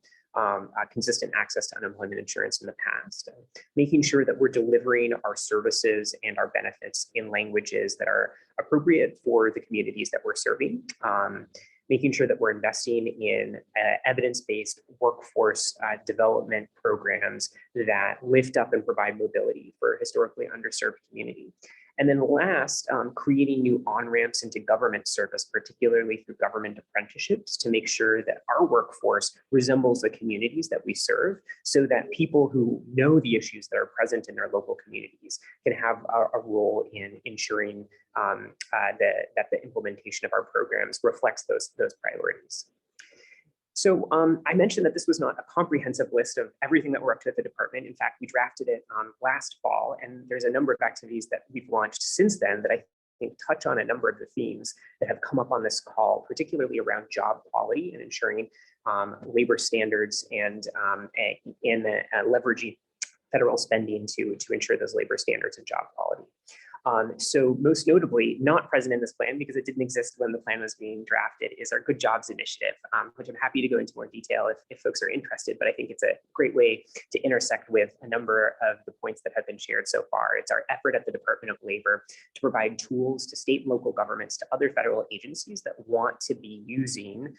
consistent access to unemployment insurance in the past, making sure that we're delivering our services and our benefits in languages that are appropriate for the communities that we're serving, making sure that we're investing in evidence-based workforce development programs that lift up and provide mobility for historically underserved community. And then last, creating new on-ramps into government service, particularly through government apprenticeships, to make sure that our workforce resembles the communities that we serve, so that people who know the issues that are present in their local communities can have a role in ensuring that the implementation of our programs reflects those priorities. So I mentioned that this was not a comprehensive list of everything that we're up to at the department. In fact, we drafted it last fall, and there's a number of activities that we've launched since then that I think touch on a number of the themes that have come up on this call, particularly around job quality and ensuring labor standards and leveraging federal spending to ensure those labor standards and job quality. So most notably, not present in this plan because it didn't exist when the plan was being drafted, is our Good Jobs Initiative, which I'm happy to go into more detail if folks are interested, but I think it's a great way to intersect with a number of the points that have been shared so far. It's our effort at the Department of Labor to provide tools to state and local governments, to other federal agencies that want to be using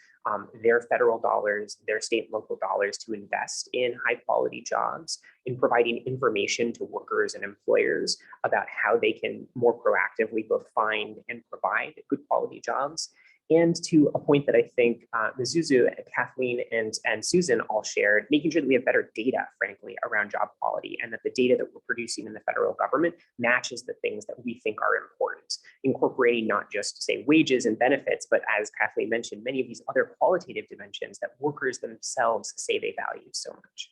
their federal dollars, their state and local dollars to invest in high quality jobs, in providing information to workers and employers about how they can more proactively both find and provide good quality jobs. And to a point that I think Misuzu, Kathleen, and Susan all shared, making sure that we have better data, frankly, around job quality, and that the data that we're producing in the federal government matches the things that we think are important, incorporating not just, say, wages and benefits, but as Kathleen mentioned, many of these other qualitative dimensions that workers themselves say they value so much.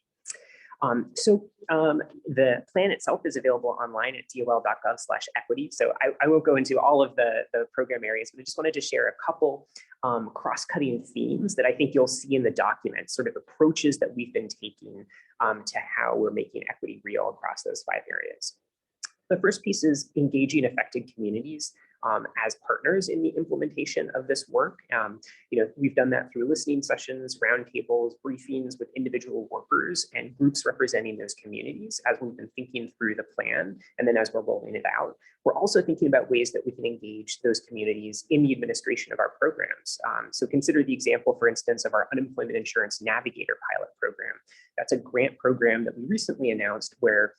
The plan itself is available online at dol.gov/equity. So I won't go into all of the program areas, but I just wanted to share a couple cross-cutting themes that I think you'll see in the document, sort of approaches that we've been taking to how we're making equity real across those 5 areas. The first piece is engaging affected communities as partners in the implementation of this work. We've done that through listening sessions, roundtables, briefings with individual workers and groups representing those communities as we've been thinking through the plan, and then as we're rolling it out. We're also thinking about ways that we can engage those communities in the administration of our programs. So consider the example, for instance, of our Unemployment Insurance Navigator pilot program. That's a grant program that we recently announced where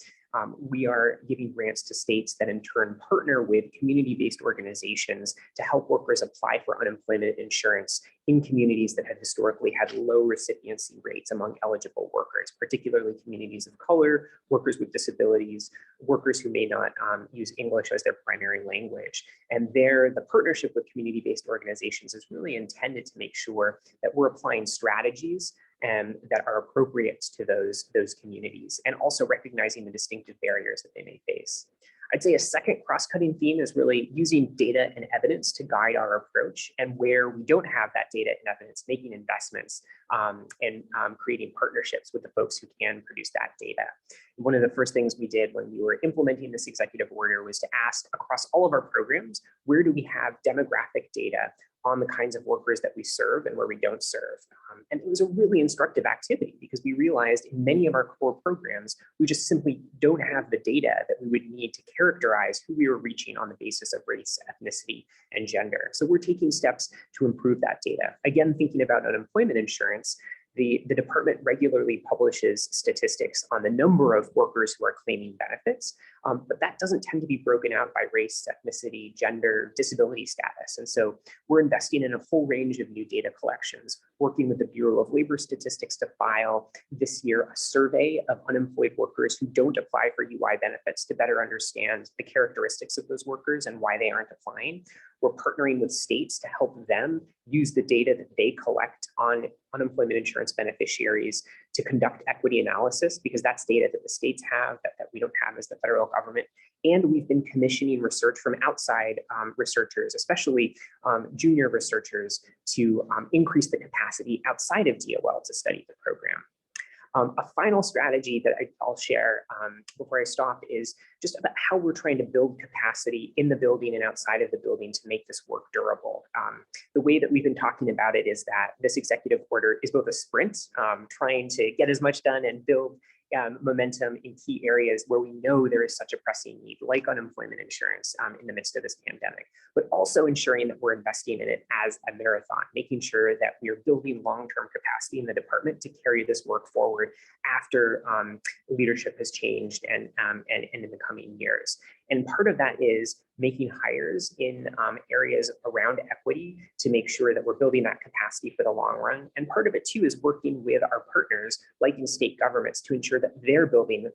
we are giving grants to states that in turn partner with community-based organizations to help workers apply for unemployment insurance in communities that have historically had low recipiency rates among eligible workers, particularly communities of color, workers with disabilities, workers who may not use English as their primary language. And there, the partnership with community-based organizations is really intended to make sure that we're applying strategies that are appropriate to those communities, and also recognizing the distinctive barriers that they may face. I'd say a second cross-cutting theme is really using data and evidence to guide our approach, and where we don't have that data and evidence, making investments and creating partnerships with the folks who can produce that data. One of the first things we did when we were implementing this executive order was to ask across all of our programs, where do we have demographic data on the kinds of workers that we serve and where we don't serve. And it was a really instructive activity because we realized in many of our core programs, we just simply don't have the data that we would need to characterize who we were reaching on the basis of race, ethnicity, and gender. So we're taking steps to improve that data. Again, thinking about unemployment insurance, the department regularly publishes statistics on the number of workers who are claiming benefits, but that doesn't tend to be broken out by race, ethnicity, gender, disability status. And so we're investing in a full range of new data collections, working with the Bureau of Labor Statistics to file this year a survey of unemployed workers who don't apply for UI benefits to better understand the characteristics of those workers and why they aren't applying. We're partnering with states to help them use the data that they collect on unemployment insurance beneficiaries to conduct equity analysis, because that's data that the states have that we don't have as the federal government. And we've been commissioning research from outside researchers, especially junior researchers, to increase the capacity outside of DOL to study the program. A final strategy that I'll share before I stop is just about how we're trying to build capacity in the building and outside of the building to make this work durable. The way that we've been talking about it is that this executive order is both a sprint, trying to get as much done and build momentum in key areas where we know there is such a pressing need, like unemployment insurance in the midst of this pandemic, but also ensuring that we're investing in it as a marathon, making sure that we are building long-term capacity in the department to carry this work forward after leadership has changed and in the coming years. And part of that is making hires in areas around equity to make sure that we're building that capacity for the long run. And part of it too is working with our partners, like in state governments, to ensure that they're building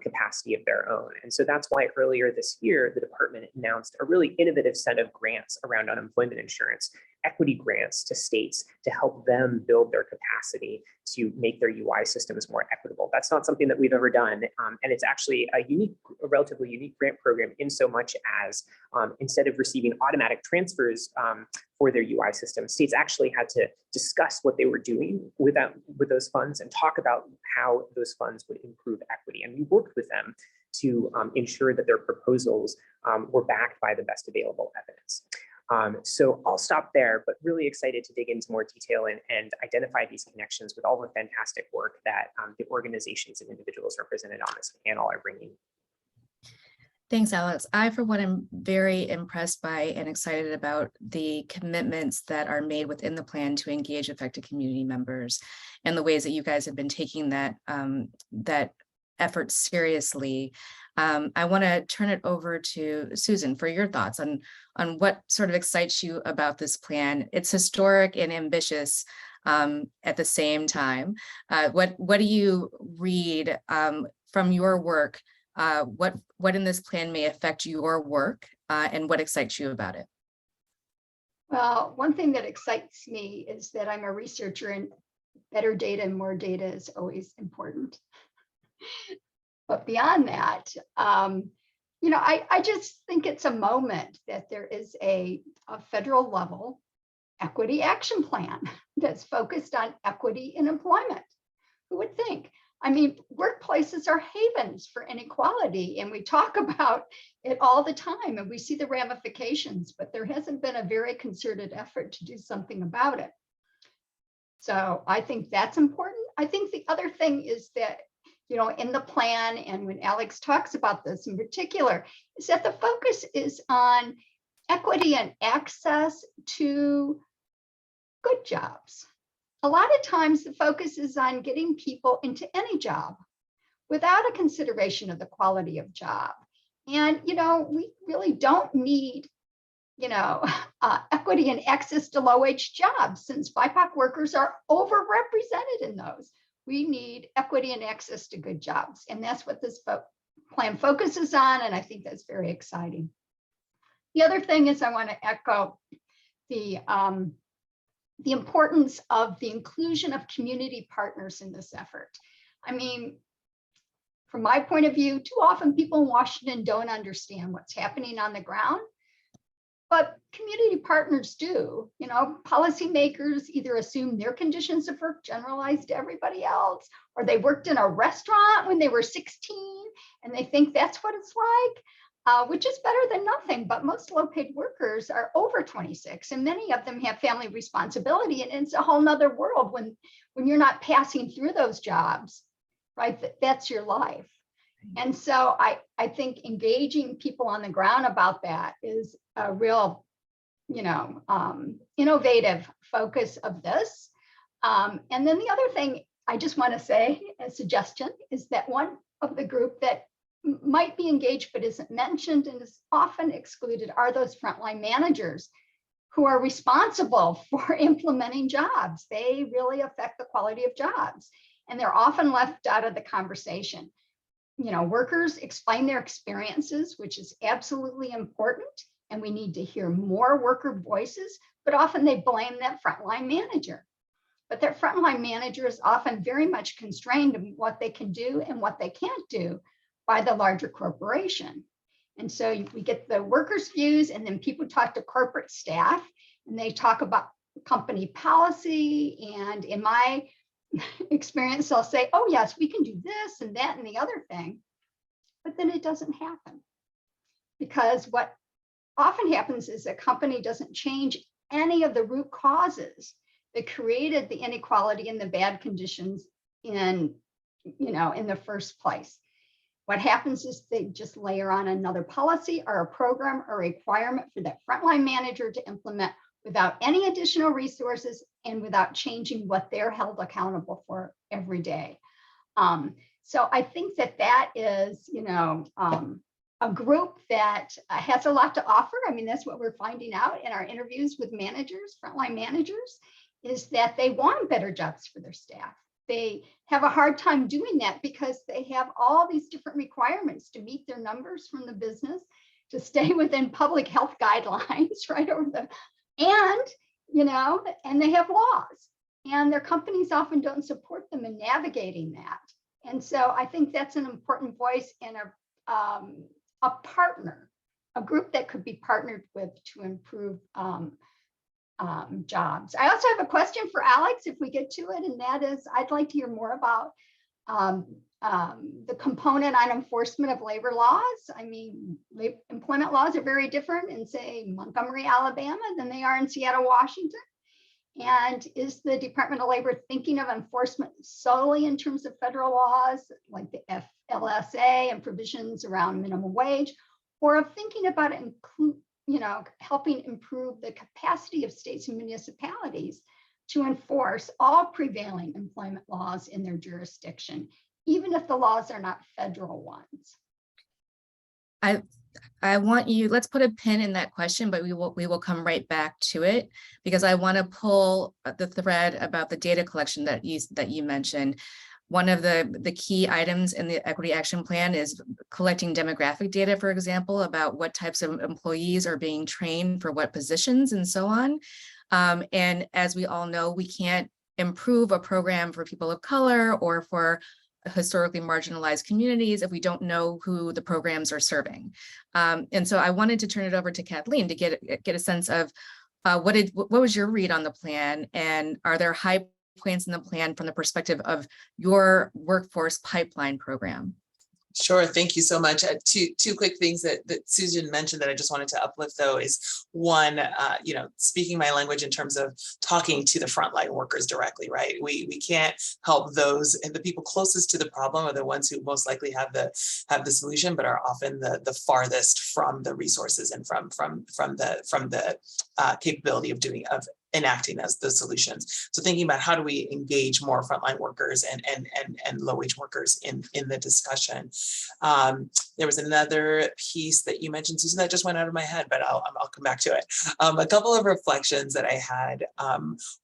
capacity of their own. And so that's why earlier this year, the department announced a really innovative set of grants around unemployment insurance, equity grants to states to help them build their capacity to make their UI systems more equitable. That's not something that we've ever done. And it's actually a relatively unique grant program in so much as instead of receiving automatic transfers for their UI system, states actually had to discuss what they were doing with those funds and talk about how those funds would improve equity. And we worked with them to ensure that their proposals were backed by the best available evidence. So I'll stop there, but really excited to dig into more detail and identify these connections with all the fantastic work that the organizations and individuals represented on this panel are bringing. Thanks, Alex. I, for one, am very impressed by and excited about the commitments that are made within the plan to engage affected community members and the ways that you guys have been taking that, that effort seriously. I want to turn it over to Susan for your thoughts on what sort of excites you about this plan. It's historic and ambitious at the same time. What do you read from your work? What in this plan may affect your work and what excites you about it? Well, one thing that excites me is that I'm a researcher and better data and more data is always important. But beyond that, you know, I just think it's a moment that there is a federal level equity action plan that's focused on equity in employment. Who would think? I mean, workplaces are havens for inequality, and we talk about it all the time, and we see the ramifications, but there hasn't been a very concerted effort to do something about it. So I think that's important. I think the other thing is that, you know, in the plan, and when Alex talks about this in particular, is that the focus is on equity and access to good jobs. A lot of times the focus is on getting people into any job without a consideration of the quality of job. And, you know, we really don't need, you know, equity and access to low-wage jobs, since BIPOC workers are overrepresented in those. We need equity and access to good jobs. And that's what this plan focuses on. And I think that's very exciting. The other thing is I want to echo the importance of the inclusion of community partners in this effort. I mean, from my point of view, too often people in Washington don't understand what's happening on the ground, but community partners do. You know, policymakers either assume their conditions of work generalize to everybody else, or they worked in a restaurant when they were 16 and they think that's what it's like. Which is better than nothing, but most low-paid workers are over 26, and many of them have family responsibility, and it's a whole nother world when you're not passing through those jobs, right? That's your life. And so I think engaging people on the ground about that is a real, you know, innovative focus of this. And then the other thing I just want to say, a suggestion, is that one of the group that might be engaged but isn't mentioned and is often excluded are those frontline managers who are responsible for implementing jobs. They really affect the quality of jobs, and they're often left out of the conversation. You know, workers explain their experiences, which is absolutely important, and we need to hear more worker voices, but often they blame that frontline manager. But that frontline manager is often very much constrained in what they can do and what they can't do by the larger corporation. And so we get the workers' views, and then people talk to corporate staff, and they talk about company policy. And in my experience, they'll say, oh yes, we can do this and that and the other thing, but then it doesn't happen. Because what often happens is a company doesn't change any of the root causes that created the inequality and the bad conditions in the first place. What happens is they just layer on another policy or a program or a requirement for that frontline manager to implement without any additional resources and without changing what they're held accountable for every day. So I think that is, a group that has a lot to offer. I mean, that's what we're finding out in our interviews with managers, frontline managers, is that they want better jobs for their staff. They have a hard time doing that because they have all these different requirements to meet their numbers from the business, to stay within public health guidelines, right? And they have laws, and their companies often don't support them in navigating that. And so I think that's an important voice and a partner, a group that could be partnered with to improve jobs. I also have a question for Alex if we get to it, and that is, I'd like to hear more about the component on enforcement of labor laws. I mean, employment laws are very different in, say, Montgomery, Alabama than they are in Seattle, Washington. And is the Department of Labor thinking of enforcement solely in terms of federal laws like the FLSA and provisions around minimum wage, or of thinking about it helping improve the capacity of states and municipalities to enforce all prevailing employment laws in their jurisdiction, even if the laws are not federal ones? I want you, let's put a pin in that question, but we will come right back to it, because I want to pull the thread about the data collection that you mentioned. One of the key items in the Equity Action Plan is collecting demographic data, for example, about what types of employees are being trained for what positions and so on. And as we all know, we can't improve a program for people of color or for historically marginalized communities if we don't know who the programs are serving. And so I wanted to turn it over to Kathleen to get a sense of what was your read on the plan, and are there high points in the plan from the perspective of your workforce pipeline program? Sure, thank you so much. Two quick things that Susan mentioned that I just wanted to uplift, though, is one, speaking my language in terms of talking to the frontline workers directly, right? We can't help those, and the people closest to the problem are the ones who most likely have the solution, but are often the farthest from the resources and from the capability of enacting the solutions. So thinking about how do we engage more frontline workers and low wage workers in the discussion. There was another piece that you mentioned, Susan, that just went out of my head, but I'll come back to it. A couple of reflections that I had.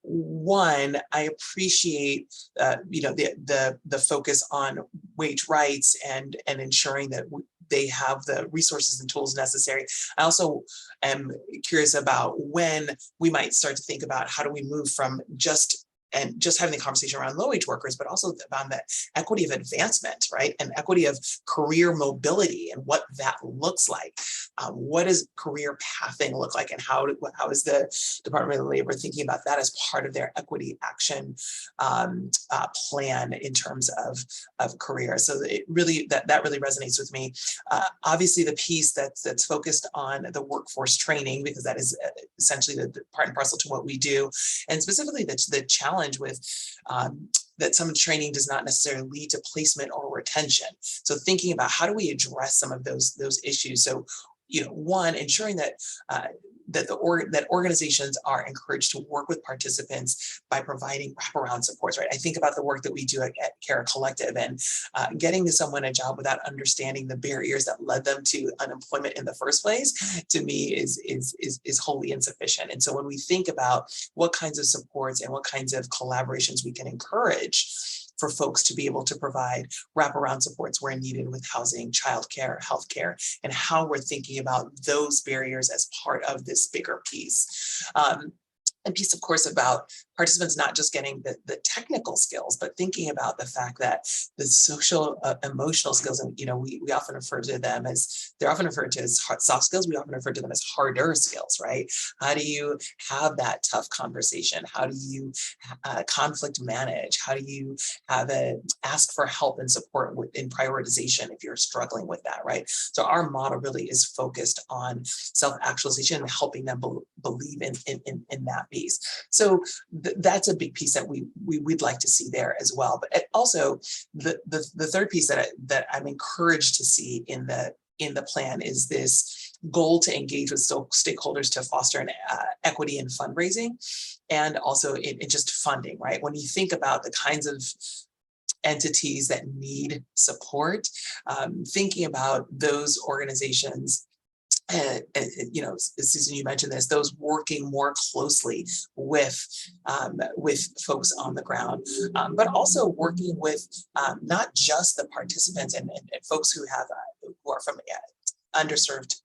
One, I appreciate the focus on wage rights and ensuring that they have the resources and tools necessary. I also am curious about when we might start to think about how do we move from just having the conversation around low wage workers, but also about the equity of advancement, right? And equity of career mobility and what that looks like. What does career pathing look like, and how is the Department of Labor thinking about that as part of their equity action plan in terms of career? So it really, that really resonates with me. Obviously, the piece that's focused on the workforce training, because that is essentially the part and parcel to what we do, and specifically the challenge with that some training does not necessarily lead to placement or retention. So thinking about how do we address some of those issues. So, one, ensuring that that organizations are encouraged to work with participants by providing wraparound supports, right? I think about the work that we do at Cara Collective, and getting to someone a job without understanding the barriers that led them to unemployment in the first place, to me is wholly insufficient. And so when we think about what kinds of supports and what kinds of collaborations we can encourage for folks to be able to provide wraparound supports where needed with housing, childcare, healthcare, and how we're thinking about those barriers as part of this bigger piece. A piece, of course, about participants not just getting the technical skills, but thinking about the fact that the social emotional skills, and we often refer to them as, they're often referred to as soft skills. We often refer to them as harder skills, right? How do you have that tough conversation? How do you conflict manage? How do you ask for help and support in prioritization if you're struggling with that, right? So our model really is focused on self-actualization and helping them believe in that piece. So that's a big piece that we'd like to see there as well. But also the third piece that I'm encouraged to see in the plan is this goal to engage with stakeholders to foster an equity in fundraising, and also in just funding, right? When you think about the kinds of entities that need support, thinking about those organizations, Susan, you mentioned this, those working more closely with folks on the ground, but also working with not just the participants and folks who are from underserved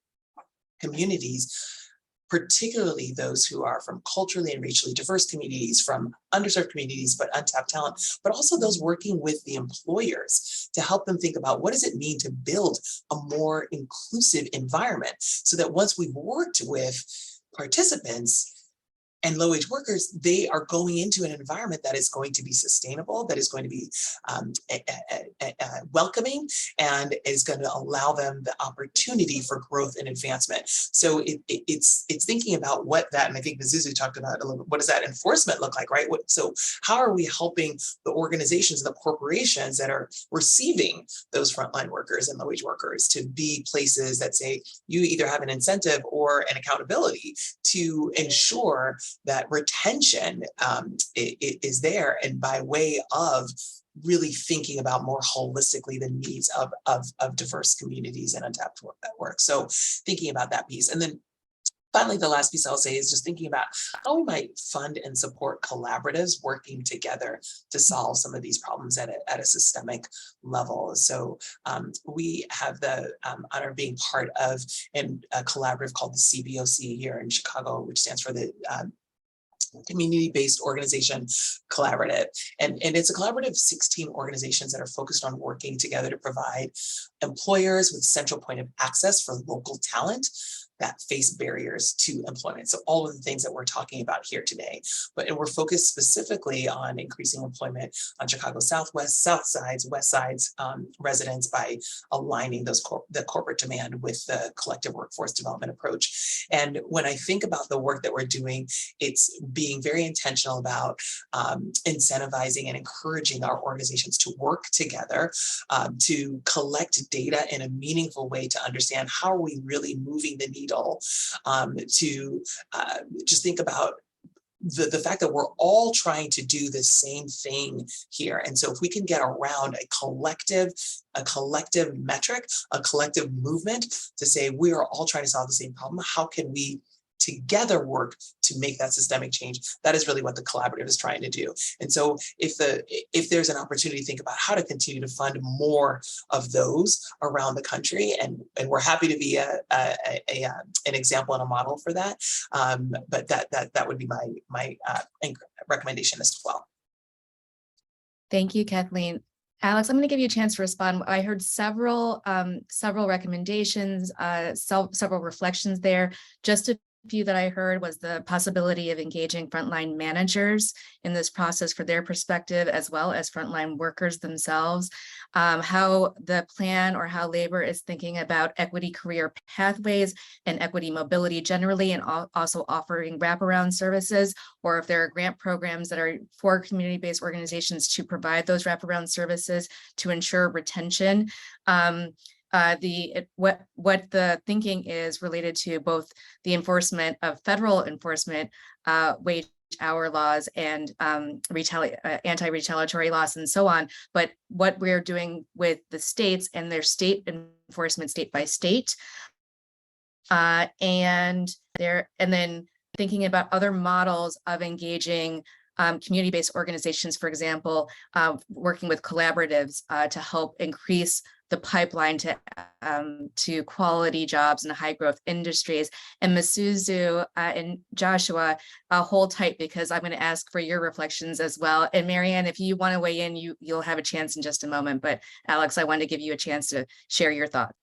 communities, particularly those who are from culturally and racially diverse communities, from underserved communities, but untapped talent, but also those working with the employers to help them think about what does it mean to build a more inclusive environment, so that once we've worked with participants and low-wage workers, they are going into an environment that is going to be sustainable, that is going to be welcoming, and is going to allow them the opportunity for growth and advancement. So it's thinking about what that, and I think Misuzu talked about a little bit, what does that enforcement look like, right? So how are we helping the organizations, the corporations that are receiving those frontline workers and low-wage workers to be places that say, you either have an incentive or an accountability to ensure that retention is there, and by way of really thinking about more holistically the needs of diverse communities and untapped work. So thinking about that piece. And then finally, the last piece I'll say is just thinking about how we might fund and support collaboratives working together to solve some of these problems at a systemic level. So we have the honor of being part of a collaborative called the CBOC here in Chicago, which stands for the Community-Based Organization Collaborative. And it's a collaborative of 16 organizations that are focused on working together to provide employers with central point of access for local talent that face barriers to employment. So all of the things that we're talking about here today, and we're focused specifically on increasing employment on Chicago Southwest, South Sides, West Sides residents by aligning the corporate demand with the collective workforce development approach. And when I think about the work that we're doing, it's being very intentional about incentivizing and encouraging our organizations to work together, to collect data in a meaningful way to understand how are we really moving the needle, to just think about the fact that we're all trying to do the same thing here. And so if we can get around a collective metric, a collective movement to say we are all trying to solve the same problem, how can we together work to make that systemic change? That is really what the collaborative is trying to do. And so if there's an opportunity to think about how to continue to fund more of those around the country, and we're happy to be an example and a model for that, but that would be my recommendation as well. Thank you, Kathleen. Alex, I'm going to give you a chance to respond. I heard several recommendations, several reflections there. Just a few that I heard was the possibility of engaging frontline managers in this process for their perspective, as well as frontline workers themselves. How the plan or how labor is thinking about equity career pathways and equity mobility generally, and also offering wraparound services, or if there are grant programs that are for community-based organizations to provide those wraparound services to ensure retention. What the thinking is related to both the enforcement of federal enforcement, wage hour laws, and anti-retaliatory laws and so on, but what we're doing with the states and their state enforcement state by state, and then thinking about other models of engaging community-based organizations, for example, working with collaboratives to help increase the pipeline to quality jobs and high growth industries. And Misuzu and Joshua, hold tight because I'm going to ask for your reflections as well. And Marianne, if you want to weigh in, you'll have a chance in just a moment. But Alex, I wanted to give you a chance to share your thoughts.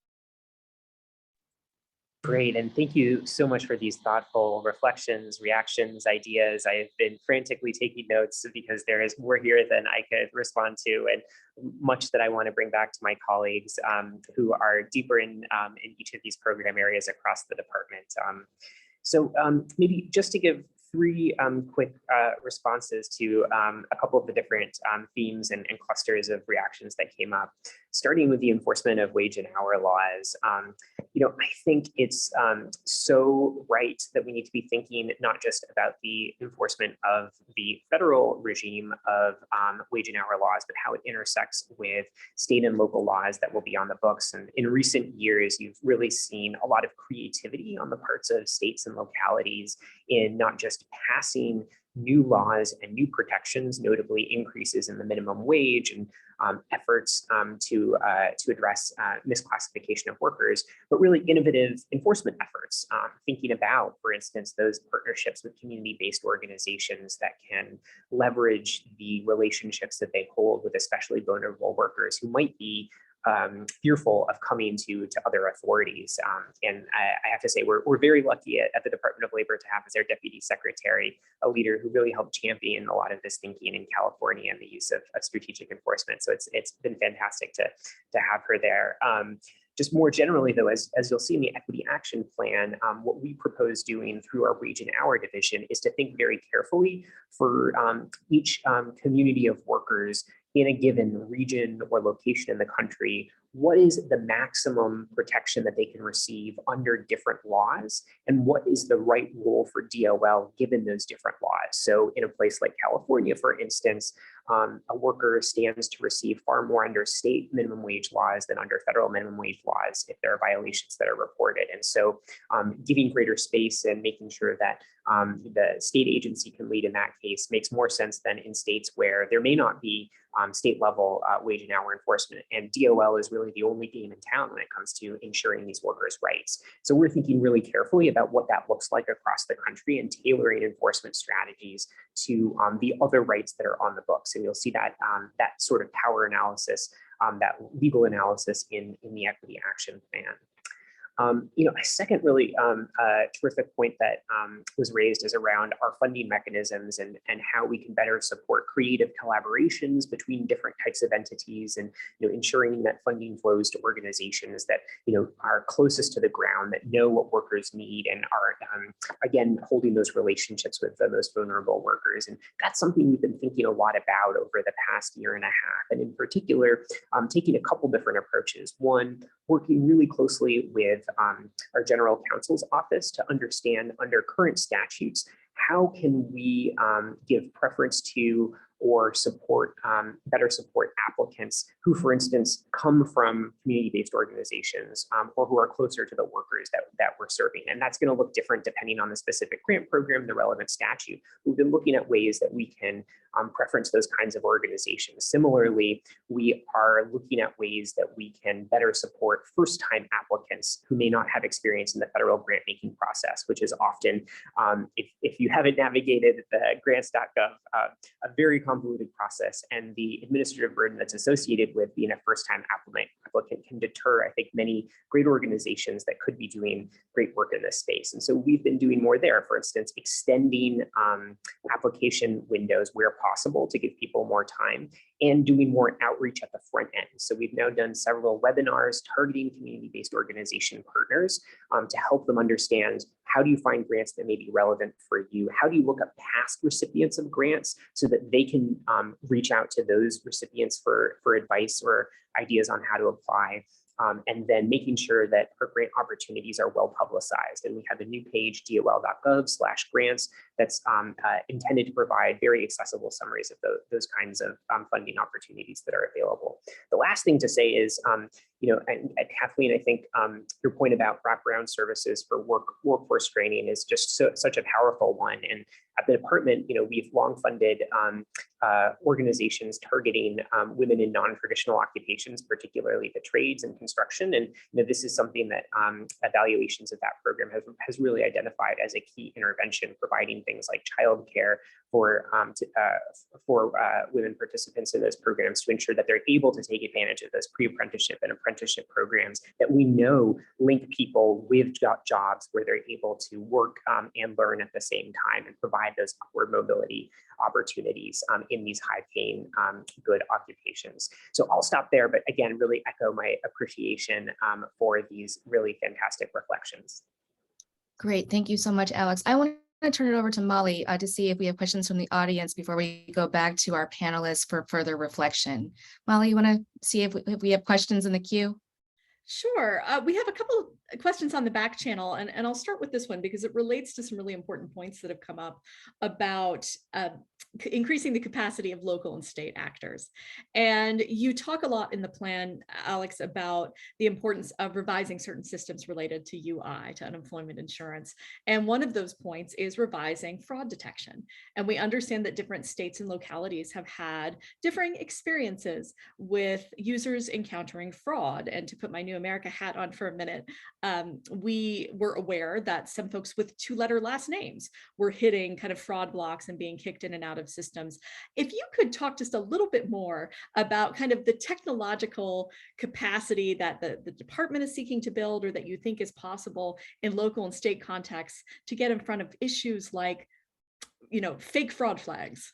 Great, and thank you so much for these thoughtful reflections, reactions, ideas. I've been frantically taking notes because there is more here than I could respond to, and much that I want to bring back to my colleagues who are deeper in each of these program areas across the department. So maybe just to give three quick responses to a couple of the different themes and clusters of reactions that came up, starting with the enforcement of wage and hour laws. I think it's so right that we need to be thinking not just about the enforcement of the federal regime of wage and hour laws, but how it intersects with state and local laws that will be on the books. And in recent years, you've really seen a lot of creativity on the parts of states and localities in not just passing new laws and new protections, notably increases in the minimum wage and efforts to address misclassification of workers, but really innovative enforcement efforts, thinking about, for instance, those partnerships with community-based organizations that can leverage the relationships that they hold with especially vulnerable workers who might be fearful of coming to other authorities. And I have to say, we're very lucky at the Department of Labor to have as our Deputy Secretary a leader who really helped champion a lot of this thinking in California and the use of strategic enforcement. So it's been fantastic to have her there. Just more generally, though, as you'll see in the Equity Action Plan, what we propose doing through our wage and hour division is to think very carefully for each community of workers in a given region or location in the country, what is the maximum protection that they can receive under different laws, and what is the right role for DOL given those different laws? So in a place like California, for instance, a worker stands to receive far more under state minimum wage laws than under federal minimum wage laws if there are violations that are reported. And so giving greater space and making sure that the state agency can lead in that case makes more sense than in states where there may not be state level wage and hour enforcement. And DOL is really the only game in town when it comes to ensuring these workers' rights. So we're thinking really carefully about what that looks like across the country and tailoring enforcement strategies to the other rights that are on the books. And you'll see that that sort of power analysis, that legal analysis in the Equity Action Plan. A second really terrific point that was raised is around our funding mechanisms and how we can better support creative collaborations between different types of entities, and ensuring that funding flows to organizations that are closest to the ground, that know what workers need, and are again holding those relationships with the most vulnerable workers. And that's something we've been thinking a lot about over the past year and a half, and in particular taking a couple different approaches. One, working really closely with our general counsel's office to understand under current statutes, how can we give preference to or support, better support applicants who, for instance, come from community-based organizations or who are closer to the workers that we're serving. And that's going to look different depending on the specific grant program, the relevant statute. We've been looking at ways that we can preference those kinds of organizations. Similarly, we are looking at ways that we can better support first-time applicants who may not have experience in the federal grant-making process, which is often, if you haven't navigated the grants.gov, a very convoluted process, and the administrative burden that's associated with being a first-time applicant can deter, I think, many great organizations that could be doing great work in this space. And so we've been doing more there, for instance, extending application windows where possible to give people more time, and doing more outreach at the front end. So we've now done several webinars targeting community-based organization partners to help them understand, how do you find grants that may be relevant for you? How do you look up past recipients of grants so that they can reach out to those recipients for advice or ideas on how to apply? And then making sure that our grant opportunities are well publicized. And we have a new page, dol.gov/grants, that's intended to provide very accessible summaries of those kinds of funding opportunities that are available. The last thing to say is, and Kathleen, I think your point about wraparound services for workforce training is just such a powerful one. And at the department, we've long funded organizations targeting women in non-traditional occupations, particularly the trades and construction. And this is something that evaluations of that program has really identified as a key intervention, providing things like childcare for women participants in those programs to ensure that they're able to take advantage of those pre-apprenticeship and apprenticeship programs that we know link people with jobs where they're able to work and learn at the same time and provide those upward mobility opportunities in these high-paying, good occupations. So I'll stop there, but again, really echo my appreciation for these really fantastic reflections. Great, thank you so much, Alex. I want to turn it over to Molly to see if we have questions from the audience before we go back to our panelists for further reflection. Molly, you want to see if we have questions in the queue? Sure. We have a couple of questions on the back channel, and I'll start with this one because it relates to some really important points that have come up about increasing the capacity of local and state actors. And you talk a lot in the plan, Alex, about the importance of revising certain systems related to UI, to unemployment insurance. And one of those points is revising fraud detection. And we understand that different states and localities have had differing experiences with users encountering fraud. And to put my New America hat on for a minute, we were aware that some folks with two-letter last names were hitting kind of fraud blocks and being kicked in and out of systems. If you could talk just a little bit more about kind of the technological capacity that the department is seeking to build, or that you think is possible in local and state contexts to get in front of issues like, fake fraud flags.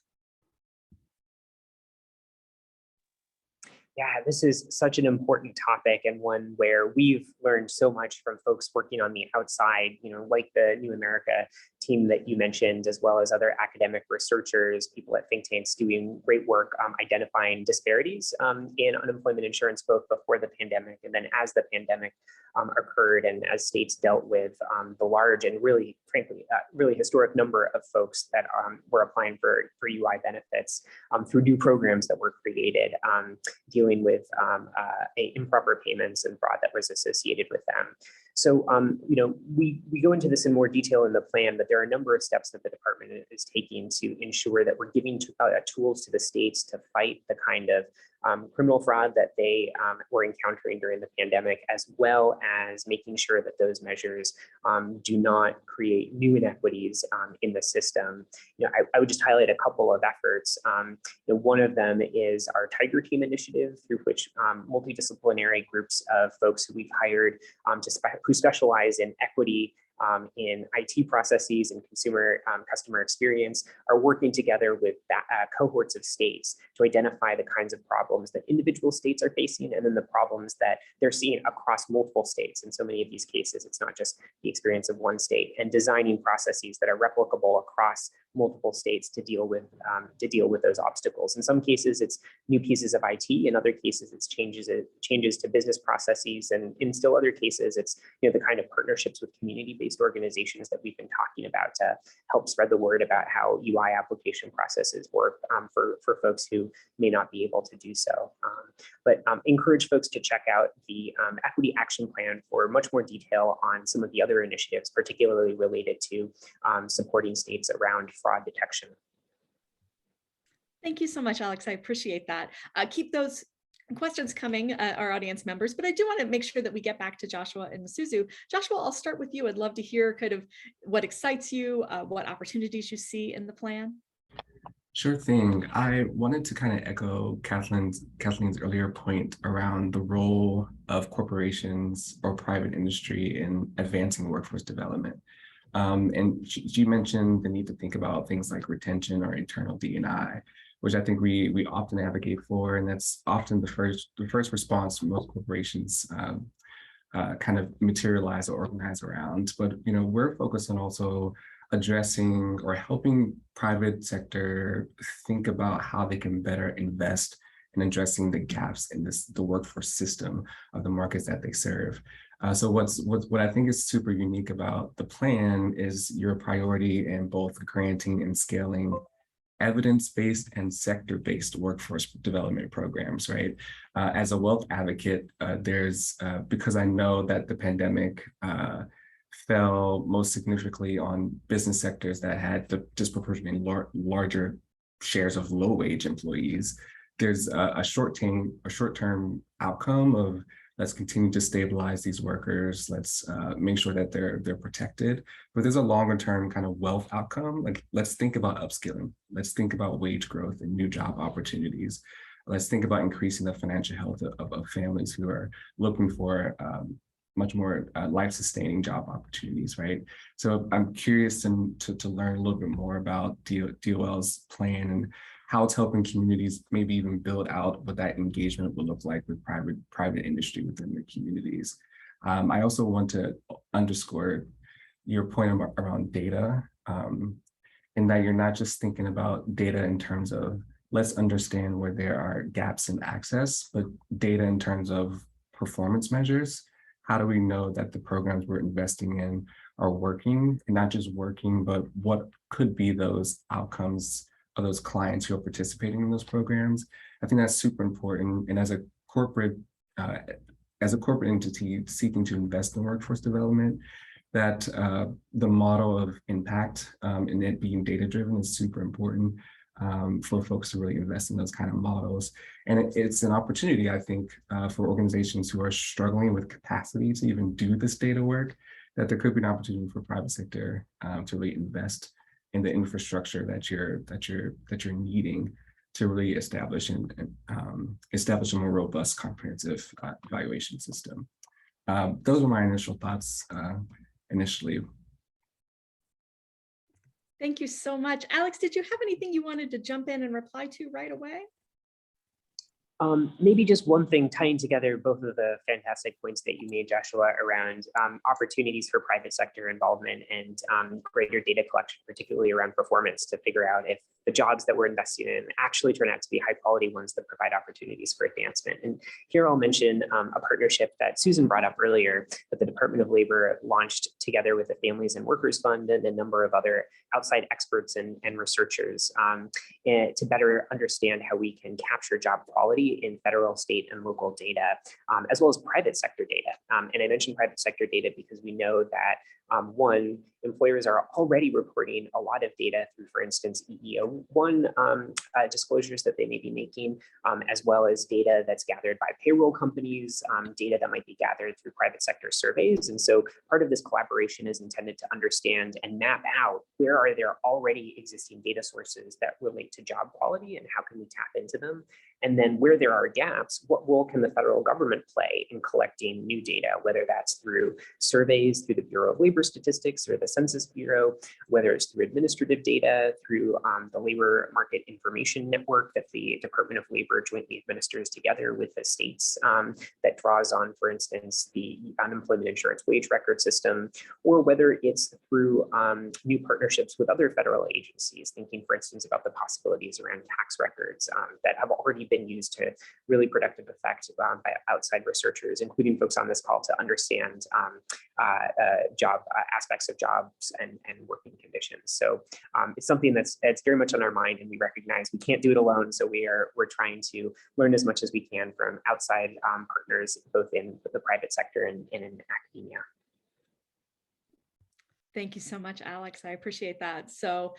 Yeah, this is such an important topic, and one where we've learned so much from folks working on the outside, like the New America team that you mentioned, as well as other academic researchers, people at think tanks doing great work identifying disparities in unemployment insurance, both before the pandemic and then as the pandemic occurred, and as states dealt with the large and really, frankly, really historic number of folks that were applying for UI benefits through new programs that were created, dealing with improper payments and fraud that was associated with them. So, we go into this in more detail in the plan, but there are a number of steps that the department is taking to ensure that we're giving tools to the states to fight the kind of criminal fraud that they were encountering during the pandemic, as well as making sure that those measures do not create new inequities in the system. I would just highlight a couple of efforts. One of them is our Tiger Team initiative, through which multidisciplinary groups of folks who we've hired who specialize in equity in IT processes and customer experience are working together with cohorts of states to identify the kinds of problems that individual states are facing, and then the problems that they're seeing across multiple states. In so many of these cases, it's not just the experience of one state, and designing processes that are replicable across multiple states to deal with those obstacles. In some cases, it's new pieces of IT. In other cases, it's changes to business processes, and in still other cases, it's the kind of partnerships with community-based organizations that we've been talking about to help spread the word about how UI application processes work for folks who may not be able to do so. But encourage folks to check out the Equity Action Plan for much more detail on some of the other initiatives, particularly related to supporting states around fraud detection. Thank you so much, Alex. I appreciate that. Keep those questions coming, our audience members, but I do want to make sure that we get back to Joshua and Misuzu. Joshua, I'll start with you. I'd love to hear kind of what excites you, what opportunities you see in the plan. Sure thing. I wanted to kind of echo Kathleen's earlier point around the role of corporations or private industry in advancing workforce development. And she mentioned the need to think about things like retention or internal D&I, which I think we often advocate for, and that's often the first response most corporations kind of materialize or organize around. But we're focused on also addressing or helping private sector think about how they can better invest in addressing the gaps in the workforce system of the markets that they serve. So what I think is super unique about the plan is your priority in both granting and scaling evidence-based and sector-based workforce development programs, right? As a wealth advocate, because I know that the pandemic fell most significantly on business sectors that had the disproportionately larger shares of low-wage employees, there's a short-term outcome of let's continue to stabilize these workers. Let's make sure that they're protected. But there's a longer term kind of wealth outcome. Like, let's think about upskilling. Let's think about wage growth and new job opportunities. Let's think about increasing the financial health of families who are looking for much more life-sustaining job opportunities, right? So I'm curious to learn a little bit more about DOL's plan and how it's helping communities maybe even build out what that engagement will look like with private industry within their communities. I also want to underscore your point around data, in that you're not just thinking about data in terms of let's understand where there are gaps in access, but data in terms of performance measures. How do we know that the programs we're investing in are working, and not just working, but what could be those outcomes of those clients who are participating in those programs? I think that's super important. And as a corporate entity seeking to invest in workforce development, that the model of impact and it being data-driven is super important for folks to really invest in those kind of models. And it's an opportunity, I think, for organizations who are struggling with capacity to even do this data work, that there could be an opportunity for private sector to really invest in the infrastructure that you're needing to really establish establish a more robust, comprehensive evaluation system. Those are my initial thoughts initially. Thank you so much. Alex, did you have anything you wanted to jump in and reply to right away? Maybe just one thing, tying together both of the fantastic points that you made, Joshua, around opportunities for private sector involvement and greater data collection, particularly around performance, to figure out if the jobs that we're investing in actually turn out to be high quality ones that provide opportunities for advancement. And here I'll mention a partnership that Susan brought up earlier that the Department of Labor launched together with the Families and Workers Fund and a number of other outside experts and researchers to better understand how we can capture job quality in federal, state, and local data, as well as private sector data. And I mentioned private sector data because we know that one, employers are already reporting a lot of data through, for instance, EEO-1 disclosures that they may be making, as well as data that's gathered by payroll companies, data that might be gathered through private sector surveys. And so part of this collaboration is intended to understand and map out where are there already existing data sources that relate to job quality and how can we tap into them? And then where there are gaps, what role can the federal government play in collecting new data, whether that's through surveys, through the Bureau of Labor Statistics or the Census Bureau, whether it's through administrative data, through the Labor Market Information Network that the Department of Labor jointly administers together with the states that draws on, for instance, the unemployment insurance wage record system, or whether it's through new partnerships with other federal agencies, thinking, for instance, about the possibilities around tax records that have already been used to really productive effect by outside researchers, including folks on this call, to understand job aspects of jobs and working conditions. So it's something that's very much on our mind, and we recognize we can't do it alone. So we're trying to learn as much as we can from outside partners, both in the private sector and in academia. Thank you so much, Alex. I appreciate that. So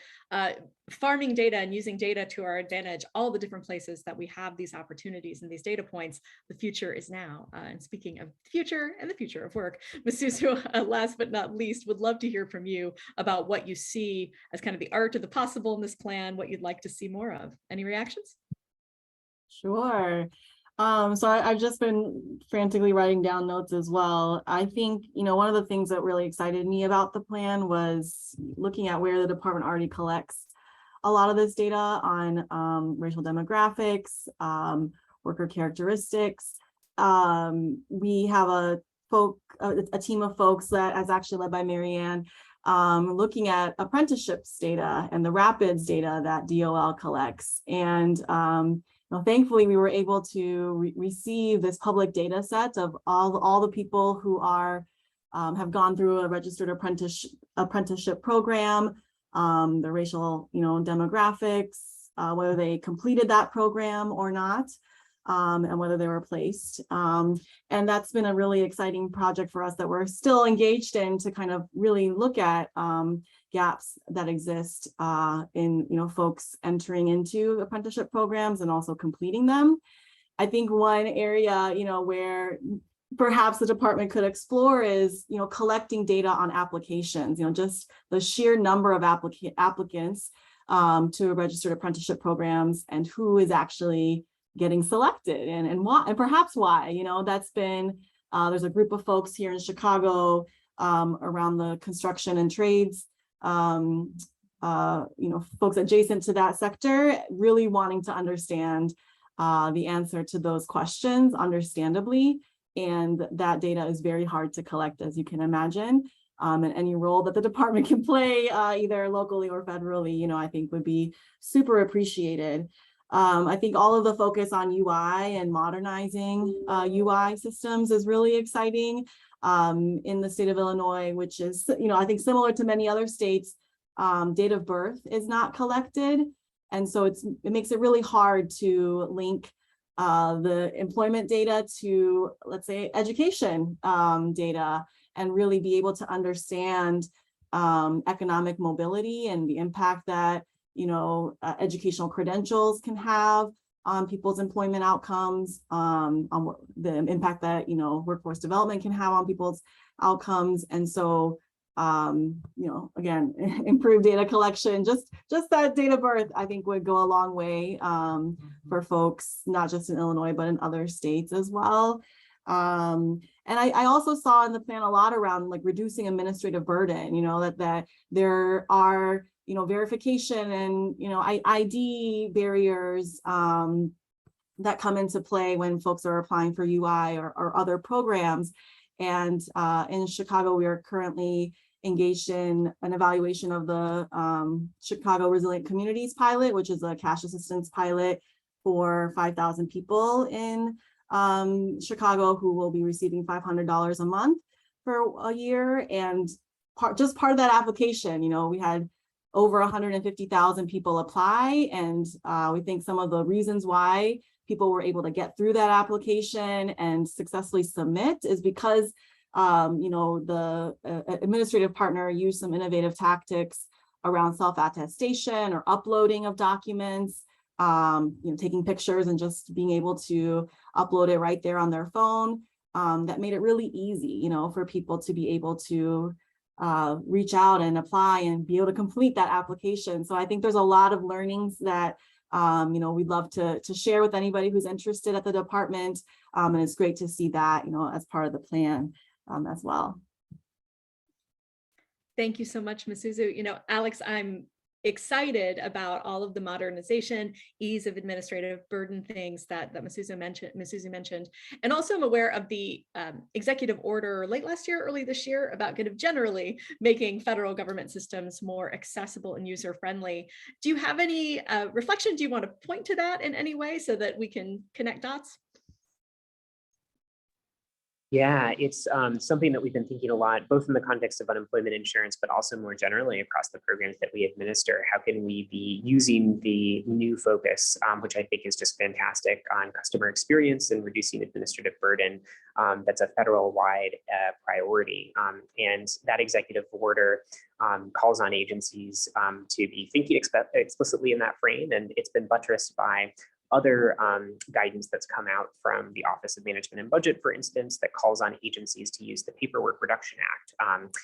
farming data and using data to our advantage, all the different places that we have these opportunities and these data points, the future is now. And speaking of the future and the future of work, Misuzu, last but not least, would love to hear from you about what you see as kind of the art of the possible in this plan, what you'd like to see more of. Any reactions? Sure. So I've just been frantically writing down notes as well. I think, one of the things that really excited me about the plan was looking at where the department already collects a lot of this data on racial demographics, worker characteristics. We have a team of folks that is actually led by Marianne, looking at apprenticeships data and the rapids data that DOL collects. And thankfully, we were able to receive this public data set of all the people who are have gone through a registered apprenticeship program, the racial, demographics, whether they completed that program or not, and whether they were placed. And that's been a really exciting project for us that we're still engaged in to kind of really look at gaps that exist in folks entering into apprenticeship programs and also completing them. I think one area where perhaps the department could explore is collecting data on applications, just the sheer number of applicants to registered apprenticeship programs and who is actually getting selected and why, and perhaps why. That's been there's a group of folks here in Chicago around the construction and trades, folks adjacent to that sector, really wanting to understand the answer to those questions, understandably. And that data is very hard to collect, as you can imagine. And any role that the department can play, either locally or federally, I think would be super appreciated. I think all of the focus on UI and modernizing UI systems is really exciting in the state of Illinois, which is, I think similar to many other states, date of birth is not collected. And so it makes it really hard to link the employment data to, let's say, education data, and really be able to understand economic mobility and the impact that educational credentials can have on people's employment outcomes, on the impact that workforce development can have on people's outcomes. And so again, improved data collection, just that date of birth, I think would go a long way for folks, not just in Illinois, but in other states as well. And I also saw in the plan a lot around like reducing administrative burden, that there are, verification and, ID barriers that come into play when folks are applying for UI or other programs. And in Chicago, we are currently engaged in an evaluation of the Chicago Resilient Communities pilot, which is a cash assistance pilot for 5,000 people in Chicago who will be receiving $500 a month for a year. And part of that application, we had over 150,000 people apply. And we think some of the reasons why people were able to get through that application and successfully submit is because the administrative partner used some innovative tactics around self-attestation or uploading of documents, taking pictures and just being able to upload it right there on their phone. That made it really easy, for people to be able to reach out and apply and be able to complete that application. So I think there's a lot of learnings that we'd love to share with anybody who's interested at the department. And it's great to see that, as part of the plan as well. Thank you so much, Misuzu. Alex, I'm excited about all of the modernization, ease of administrative burden things that Misuzu mentioned. And also I'm aware of the executive order late last year, early this year, about kind of generally making federal government systems more accessible and user-friendly. Do you have any reflection? Do you want to point to that in any way so that we can connect dots? Yeah, it's something that we've been thinking a lot, both in the context of unemployment insurance, but also more generally across the programs that we administer. How can we be using the new focus, which I think is just fantastic, on customer experience and reducing administrative burden? That's a federal-wide priority. And that executive order calls on agencies to be thinking explicitly in that frame, and it's been buttressed by other guidance that's come out from the Office of Management and Budget, for instance, that calls on agencies to use the Paperwork Reduction Act,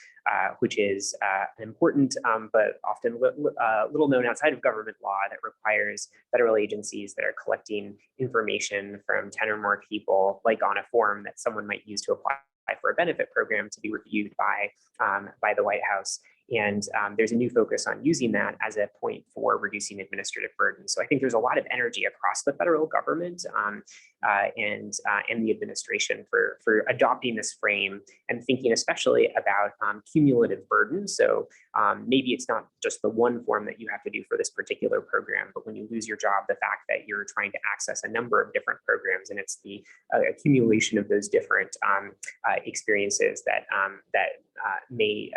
which is an important but often little known outside of government law that requires federal agencies that are collecting information from 10 or more people, like on a form that someone might use to apply for a benefit program, to be reviewed by the White House. And there's a new focus on using that as a point for reducing administrative burden. So I think there's a lot of energy across the federal government and the administration for adopting this frame and thinking especially about cumulative burden. So maybe it's not just the one form that you have to do for this particular program, but when you lose your job, the fact that you're trying to access a number of different programs, and it's the accumulation of those different experiences that may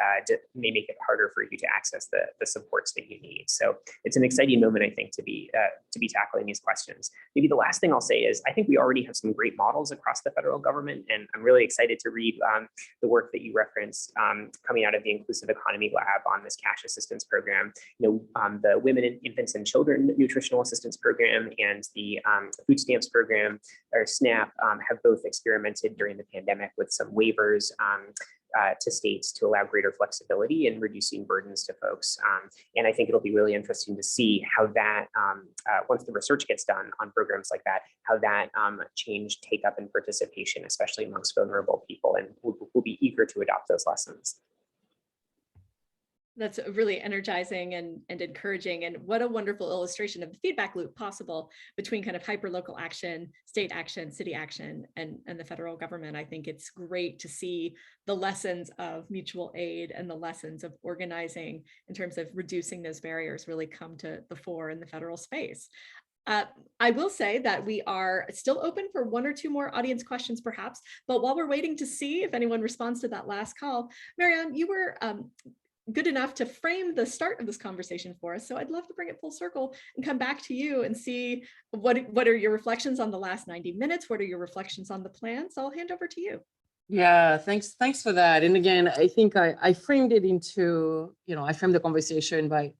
make it harder for you to access the supports that you need. So it's an exciting moment, I think, to be tackling these questions. Maybe the last thing I'll say is I think we already have some great models across the federal government, and I'm really excited to read the work that you referenced coming out of the Inclusive Economy Lab on this cash assistance program. You know, the Women, Infants, and Children Nutritional Assistance Program and the Food Stamps Program, or SNAP, have both experimented during the pandemic with some waivers to states to allow greater flexibility in reducing burdens to folks. And I think it'll be really interesting to see how that, once the research gets done on programs like that, how that change take up and participation, especially amongst vulnerable people, and we'll be eager to adopt those lessons. That's really energizing and encouraging. And what a wonderful illustration of the feedback loop possible between kind of hyperlocal action, state action, city action, and the federal government. I think it's great to see the lessons of mutual aid and the lessons of organizing in terms of reducing those barriers really come to the fore in the federal space. I will say that we are still open for one or two more audience questions perhaps, but while we're waiting to see if anyone responds to that last call, Marianne, you were good enough to frame the start of this conversation for us. So I'd love to bring it full circle and come back to you and see what are your reflections on the last 90 minutes? What are your reflections on the plan? So I'll hand over to you. Yeah, thanks for that. And again, I think I framed it into, I framed the conversation by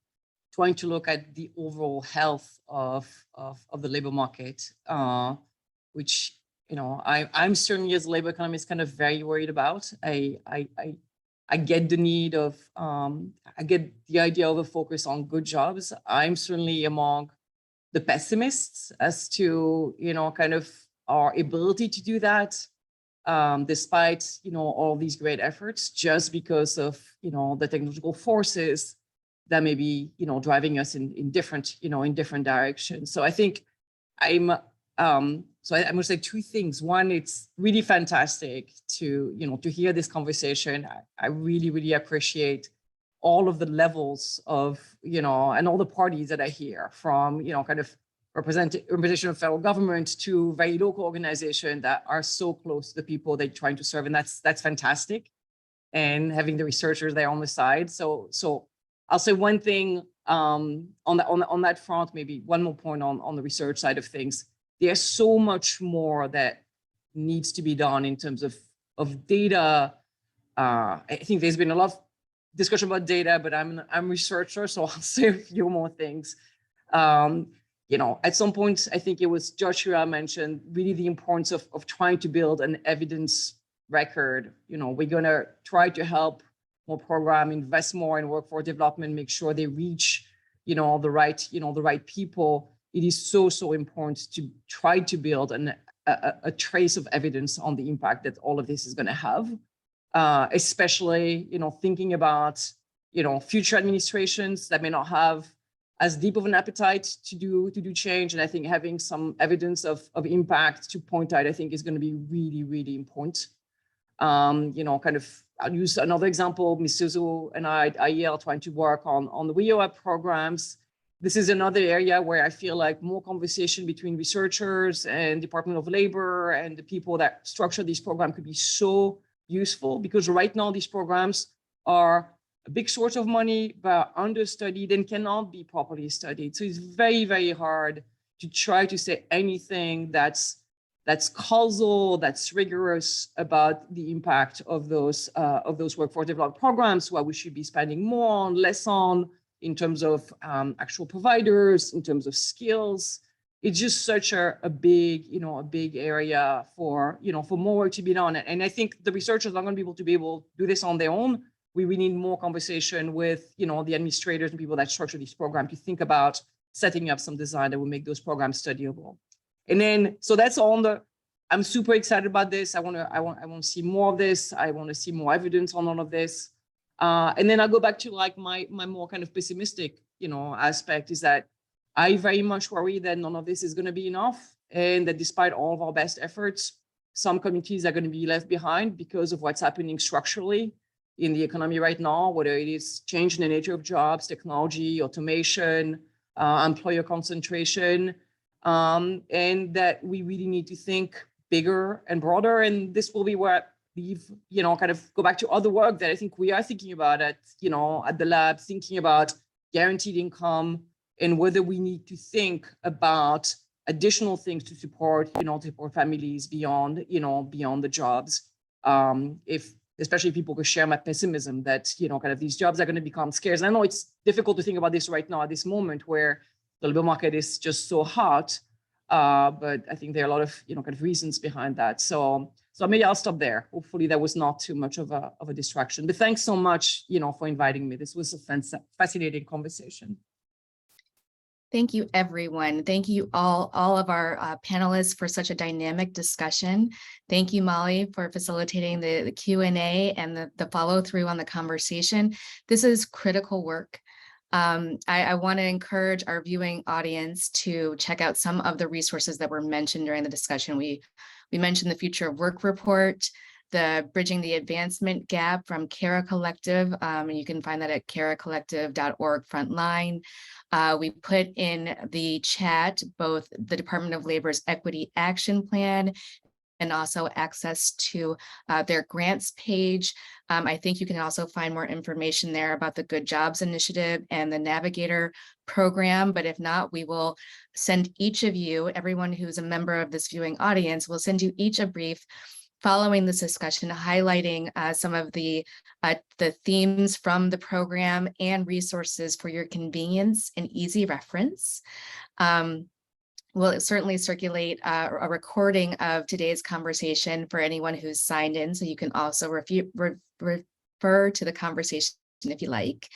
trying to look at the overall health of the labor market, which, I'm certainly as a labor economist kind of very worried about. I get the need of, I get the idea of a focus on good jobs. I'm certainly among the pessimists as to, kind of our ability to do that, despite, all these great efforts, just because of, the technological forces that may be, driving us in different, in different directions. So I think I'm going to say two things. One, it's really fantastic to, to hear this conversation. I really, really appreciate all of the levels of, and all the parties that I hear from, kind of representation of federal government to very local organizations that are so close to the people they're trying to serve. And that's fantastic. And having the researchers there on the side. So I'll say one thing on that front, maybe one more point on the research side of things. There's so much more that needs to be done in terms of data. I think there's been a lot of discussion about data, but I'm a researcher, so I'll say a few more things. At some point, I think it was Joshua mentioned really the importance of trying to build an evidence record. We're going to try to help more program, invest more in workforce development, make sure they reach, the right people. It is so important to try to build a trace of evidence on the impact that all of this is going to have, especially, thinking about, future administrations that may not have as deep of an appetite to do change. And I think having some evidence of impact to point out, I think is going to be really, really important. I'll use another example. Misuzu and I are trying to work on the WIOA programs. This is another area where I feel like more conversation between researchers and Department of Labor and the people that structure these programs could be so useful, because right now these programs are a big source of money, but understudied and cannot be properly studied. So it's very, very hard to try to say anything that's causal, that's rigorous about the impact of those workforce development programs, what we should be spending more on, less on, in terms of actual providers, in terms of skills. It's just such a big, a big area for more work to be done. And I think the researchers are not going to be able to do this on their own. We need more conversation with, the administrators and people that structure these programs to think about setting up some design that will make those programs studyable. And then, so that's all I'm super excited about this. I want to see more of this. I want to see more evidence on all of this. And then I'll go back to like my more kind of pessimistic, aspect is that I very much worry that none of this is going to be enough. and that despite all of our best efforts, some communities are going to be left behind because of what's happening structurally in the economy right now, whether it is change in the nature of jobs, technology, automation, employer concentration, and that we really need to think bigger and broader. And this will be where we've, kind of go back to other work that I think we are thinking about at the lab, thinking about guaranteed income and whether we need to think about additional things to support, support families beyond the jobs. Especially if people could share my pessimism that, kind of these jobs are going to become scarce. And I know it's difficult to think about this right now at this moment where the labor market is just so hot. But I think there are a lot of, kind of reasons behind that. So maybe I'll stop there. Hopefully that was not too much of a distraction, but thanks so much, for inviting me. This was a fascinating conversation. Thank you, everyone. Thank you all of our panelists for such a dynamic discussion. Thank you, Molly, for facilitating the Q&A and the follow through on the conversation. This is critical work. I want to encourage our viewing audience to check out some of the resources that were mentioned during the discussion. We mentioned the Future of Work report, the Bridging the Advancement Gap from Cara Collective, and you can find that at caracollective.org frontline. We put in the chat both the Department of Labor's Equity Action Plan and also access to their grants page. I think you can also find more information there about the Good Jobs Initiative and the Navigator program. But if not, we will send each of you, everyone who's a member of this viewing audience, we'll send you each a brief following this discussion, highlighting some of the themes from the program and resources for your convenience and easy reference. We'll certainly circulate a recording of today's conversation for anyone who's signed in, so you can also refer to the conversation if you like.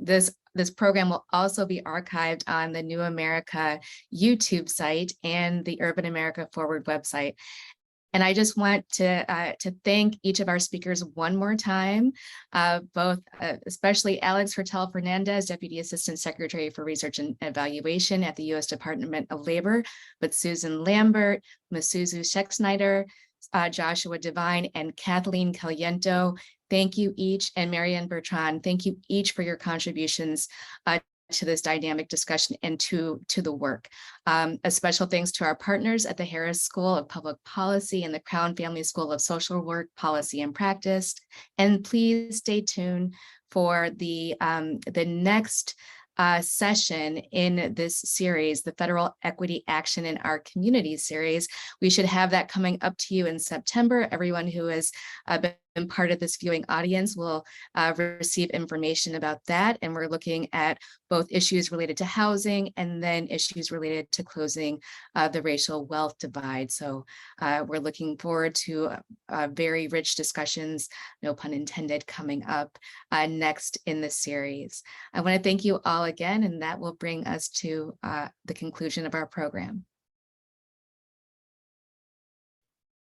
This program will also be archived on the New America YouTube site and the Urban America Forward website. And I just want to thank each of our speakers one more time, especially Alex Hertel-Fernandez, Deputy Assistant Secretary for Research and Evaluation at the U.S. Department of Labor, but Susan Lambert, Misuzu Schexnider, Joshua Devine, and Kathleen Caliento. Thank you each, and Marianne, Bertrand, thank you each for your contributions to this dynamic discussion and to the work. A special thanks to our partners at the Harris School of Public Policy and the Crown Family School of Social Work, Policy and Practice. And please stay tuned for the next session in this series, the Federal Equity Action in Our Community series. We should have that coming up to you in September. Everyone who has been part of this viewing audience will receive information about that. And we're looking at both issues related to housing and then issues related to closing the racial wealth divide. So we're looking forward to very rich discussions, no pun intended, coming up next in this series. I want to thank you all again, and that will bring us to the conclusion of our program.